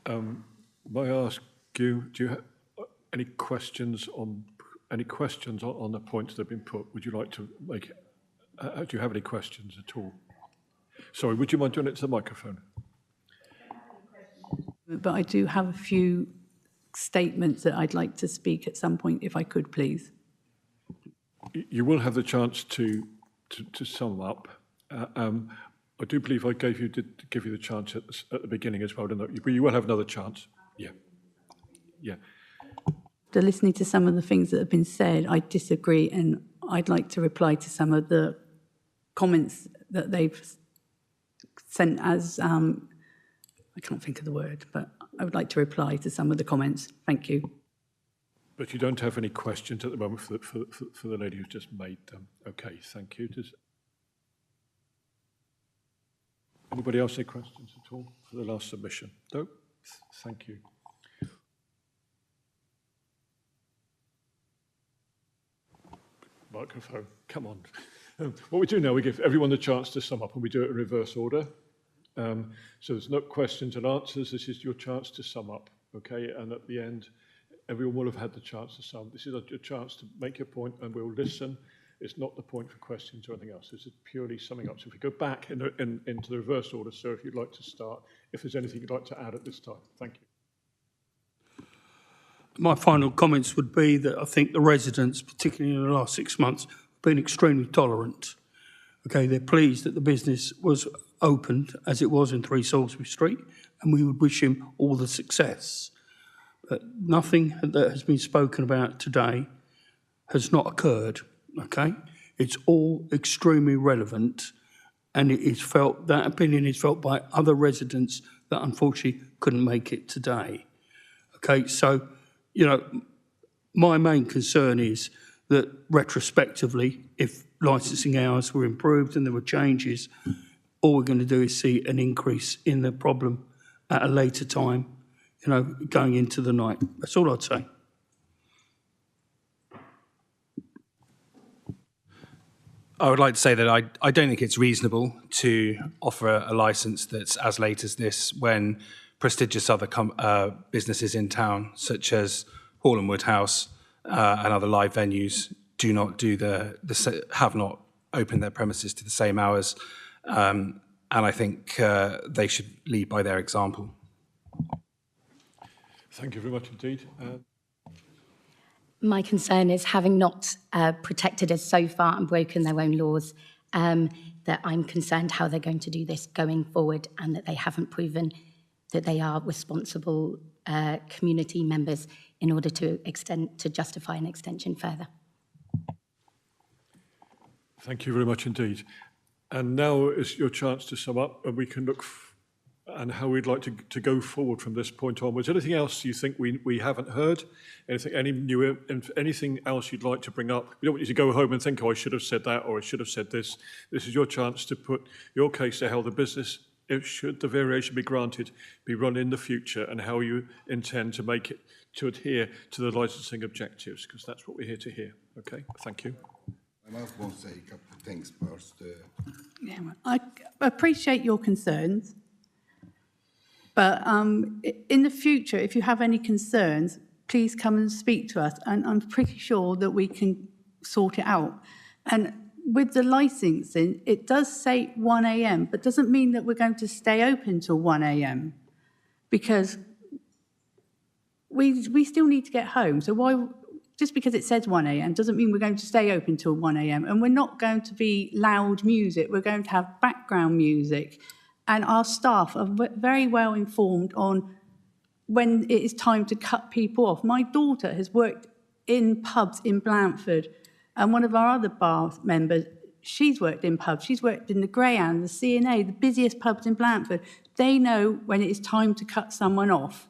May I ask you, do you have any questions on the points that have been put? Would you like to make it? Do you have any questions at all? Sorry, would you mind doing it to the microphone? But I do have a few statements that I'd like to speak at some point, if I could, please. You will have the chance to sum up. I do believe I did give you the chance at the beginning as well, didn't I? But you will have another chance. Yeah. Yeah. After listening to some of the things that have been said, I disagree, and I'd like to reply to some of the comments that they've sent as, I can't think of the word, but I would like to reply to some of the comments. Thank you. But you don't have any questions at the moment for the lady who's just made them. Okay, thank you. Does anybody else have questions at all for the last submission? No? Thank you. Microphone, come on. What we do now, we give everyone the chance to sum up, and we do it in reverse order. So there's no questions and answers. This is your chance to sum up, okay? And at the end, everyone will have had the chance to sum. This is your chance to make your point, and we'll listen. It's not the point for questions or anything else. This is purely summing up. So if we go back into the reverse order, sir, if you'd like to start, if there's anything you'd like to add at this time. Thank you. My final comments would be that I think the residents, particularly in the last 6 months, have been extremely tolerant. Okay, they're pleased that the business was opened as it was in 3 Salisbury Street, and we would wish him all the success. But nothing that has been spoken about today has not occurred, okay? It's all extremely relevant, and it is felt, that opinion is felt by other residents that unfortunately couldn't make it today. Okay, so, you know, my main concern is that retrospectively, if licensing hours were improved and there were changes, all we're going to do is see an increase in the problem at a later time, you know, going into the night. That's all I'd say. I would like to say that I don't think it's reasonable to offer a licence that's as late as this when prestigious other businesses in town, such as Hall and Wood House and other live venues, do not do have not opened their premises to the same hours, and I think they should lead by their example. Thank you very much indeed. My concern is, having not protected us so far and broken their own laws, that I'm concerned how they're going to do this going forward, and that they haven't proven that they are responsible community members in order to justify an extension further. Thank you very much indeed. And now is your chance to sum up, and we can look and how we'd like to go forward from this point onwards. Anything else you think we haven't heard? Anything else you'd like to bring up? We don't want you to go home and think, oh, I should have said that, or I should have said this. This is your chance to put your case to how the business, should the variation be granted, be run in the future, and how you intend to make it to adhere to the licensing objectives, because that's what we're here to hear. Okay, thank you. I might want to say a couple of things first. Yeah, I appreciate your concerns, but in the future, if you have any concerns, please come and speak to us, and I'm pretty sure that we can sort it out. And with the licensing, it does say 1 a.m., but doesn't mean that we're going to stay open till 1 a.m. because we still need to get home. So why, just because it says 1 a.m. doesn't mean we're going to stay open till 1 a.m. And we're not going to be loud music. We're going to have background music. And our staff are very well informed on when it is time to cut people off. My daughter has worked in pubs in Blandford, and one of our other bar members, she's worked in pubs. She's worked in the Greyhound, the C&A, the busiest pubs in Blandford. They know when it is time to cut someone off.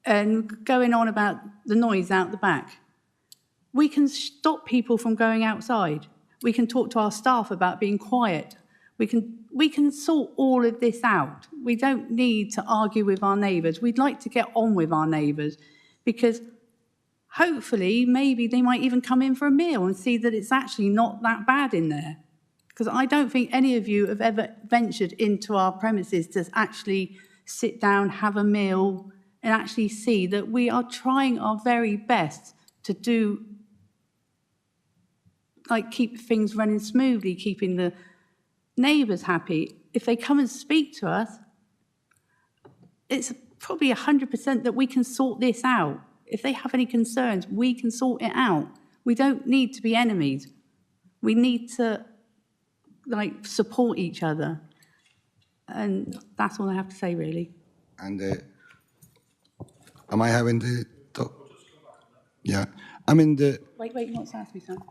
And going on about the noise out the back, we can stop people from going outside. We can talk to our staff about being quiet. We can sort all of this out. We don't need to argue with our neighbours. We'd like to get on with our neighbours, because hopefully maybe they might even come in for a meal and see that it's actually not that bad in there. Because I don't think any of you have ever ventured into our premises to actually sit down, have a meal, and actually see that we are trying our very best to do, like, keep things running smoothly, keeping the neighbours happy. If they come and speak to us, probably 100% that we can sort this out. If they have any concerns, we can sort it out. We don't need to be enemies. We need to, like, support each other. And that's all I have to say, really. And am I having the talk? Yeah. I mean, Wait, you want to ask me something?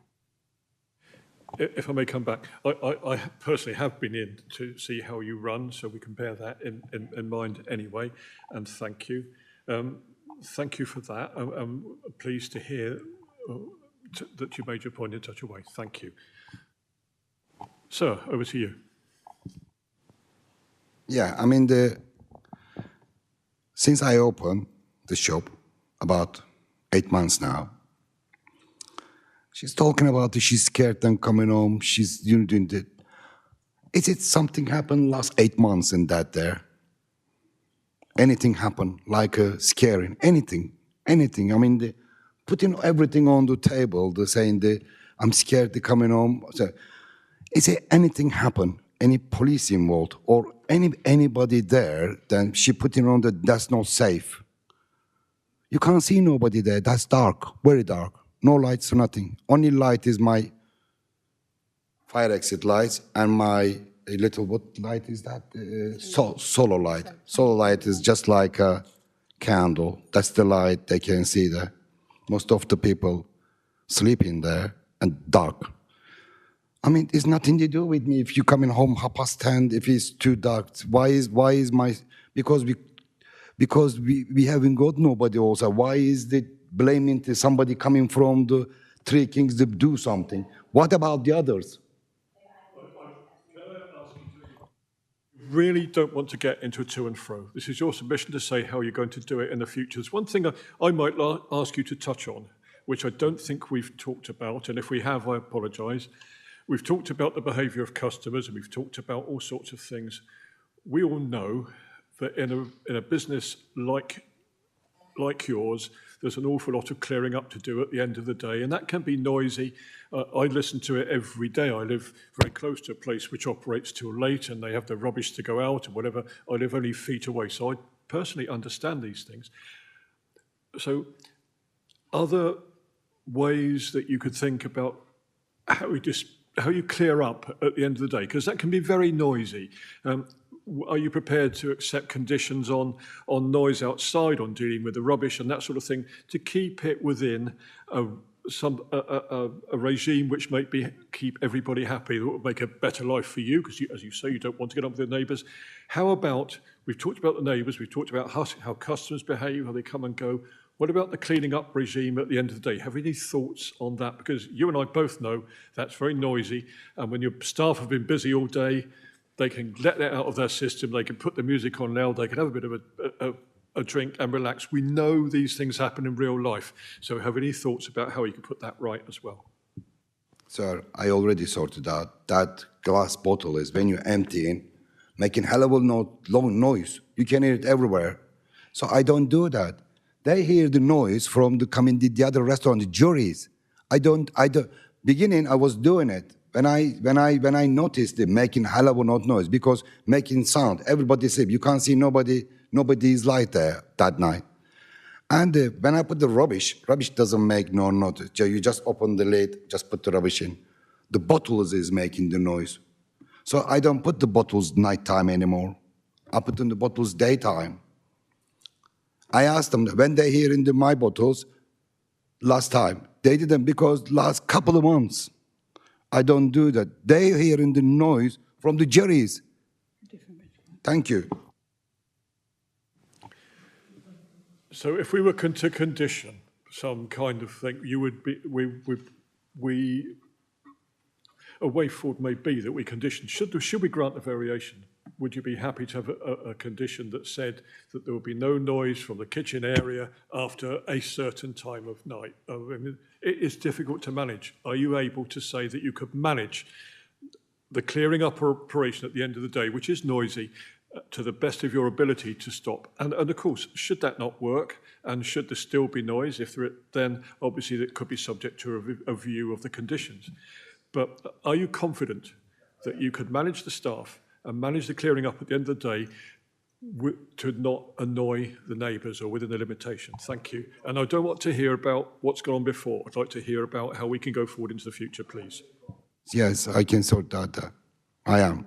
If I may come back, I personally have been in to see how you run, so we can bear that in mind anyway, and thank you. Thank you for that. I'm pleased to hear that you made your point in such a way. Thank you. Sir, over to you. yeah, I mean, since I opened the shop about 8 months now, she's talking about that she's scared and coming home. She's doing the. Is it something happened last 8 months in that there? Anything happened like scaring? Anything? I mean, putting everything on the table, saying I'm scared to coming home. So, is it anything happen? Any police involved or anybody there? Then she putting on that's not safe. You can't see nobody there. That's dark, very dark. No lights, nothing. Only light is my fire exit lights and my little, what light is that? Solar light. Solar light is just like a candle. That's the light they can see there. Most of the people sleep in there and dark. I mean, it's nothing to do with me if you coming home 10:30, if it's too dark. Why is my, because we haven't got nobody also. Why is the blaming to somebody coming from the Three Kings to do something? What about the others? Really don't want to get into a to and fro. This is your submission to say how you're going to do it in the future. There's one thing I might ask you to touch on, which I don't think we've talked about, and if we have, I apologise. We've talked about the behaviour of customers, and we've talked about all sorts of things. We all know that in a business like yours, there's an awful lot of clearing up to do at the end of the day, and that can be noisy. I listen to it every day. I live very close to a place which operates till late, and they have the rubbish to go out and whatever. I live only feet away, so I personally understand these things. So other ways that you could think about how you clear up at the end of the day, because that can be very noisy. Are you prepared to accept conditions on noise outside, on dealing with the rubbish and that sort of thing, to keep it within a regime which might keep everybody happy, that will make a better life for you, because as you say, you don't want to get on with the neighbours. How about, we've talked about the neighbours, we've talked about how customers behave, how they come and go. What about the cleaning up regime at the end of the day? Have any thoughts on that? Because you and I both know that's very noisy, and when your staff have been busy all day, they can let that out of their system, they can put the music on loud, they can have a bit of a drink and relax. We know these things happen in real life. So have any thoughts about how you can put that right as well? Sir, I already sorted out. That glass bottle is when you empty in, making hell of a long noise. You can hear it everywhere. So I don't do that. They hear the noise from the other restaurant, the juries. I don't. Beginning, I was doing it. When I noticed them making hell of a noise, because making sound, everybody sleep. You can't see nobody is light there that night. And when I put the rubbish doesn't make no noise. You just open the lid, just put the rubbish in. The bottles is making the noise. So I don't put the bottles nighttime anymore. I put in the bottles daytime. I asked them, when they hear in my bottles, last time, they didn't, because last couple of months, I don't do that. They hear in the noise from the juries. Thank you. So if we were to condition some kind of thing, you would be, a way forward may be that we condition, should we grant a variation? Would you be happy to have a condition that said that there would be no noise from the kitchen area after a certain time of night? I mean, it is difficult to manage. Are you able to say that you could manage the clearing up operation at the end of the day, which is noisy, to the best of your ability to stop? And of course, should that not work, and should there still be noise, then obviously that could be subject to a review of the conditions. But are you confident that you could manage the staff and manage the clearing up at the end of the day to not annoy the neighbours or within the limitation. Thank you. And I don't want to hear about what's gone on before. I'd like to hear about how we can go forward into the future, please. Yes, I can sort that. I am.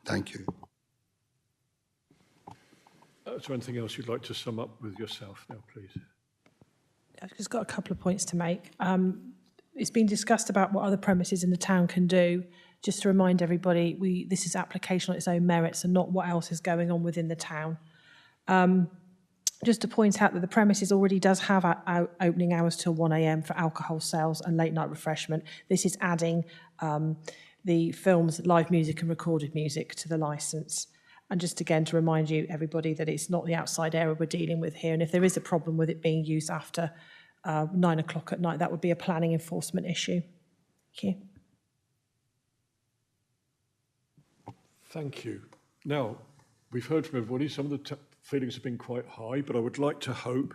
Thank you. Is there anything else you'd like to sum up with yourself now, please? I've just got a couple of points to make. It's been discussed about what other premises in the town can do. Just to remind everybody, this is application on its own merits and not what else is going on within the town. Just to point out that the premises already does have opening hours till 1 a.m. for alcohol sales and late night refreshment. This is adding the films, live music and recorded music to the licence. And just again to remind you, everybody, that it's not the outside area we're dealing with here. And if there is a problem with it being used after 9 o'clock at night, that would be a planning enforcement issue. Thank you. Thank you. Now, we've heard from everybody. Some of the feelings have been quite high, but I would like to hope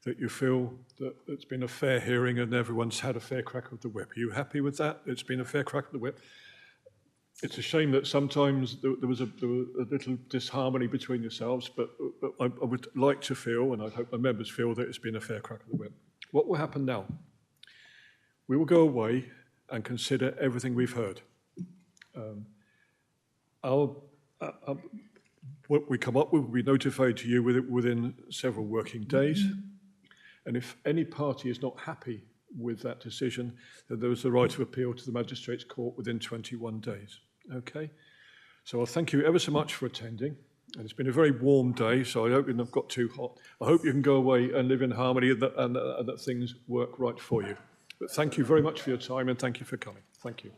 that you feel that it's been a fair hearing and everyone's had a fair crack of the whip. Are you happy with that? It's been a fair crack of the whip. It's a shame that sometimes there was a little disharmony between yourselves, but I would like to feel, and I hope my members feel, that it's been a fair crack of the whip. What will happen now? We will go away and consider everything we've heard. What we come up with will be notified to you within several working days. And if any party is not happy with that decision, then there is the right of appeal to the Magistrates' Court within 21 days. Okay? So I'll thank you ever so much for attending. And it's been a very warm day, so I hope you've not got too hot. I hope you can go away and live in harmony and that things work right for you. But thank you very much for your time and thank you for coming. Thank you.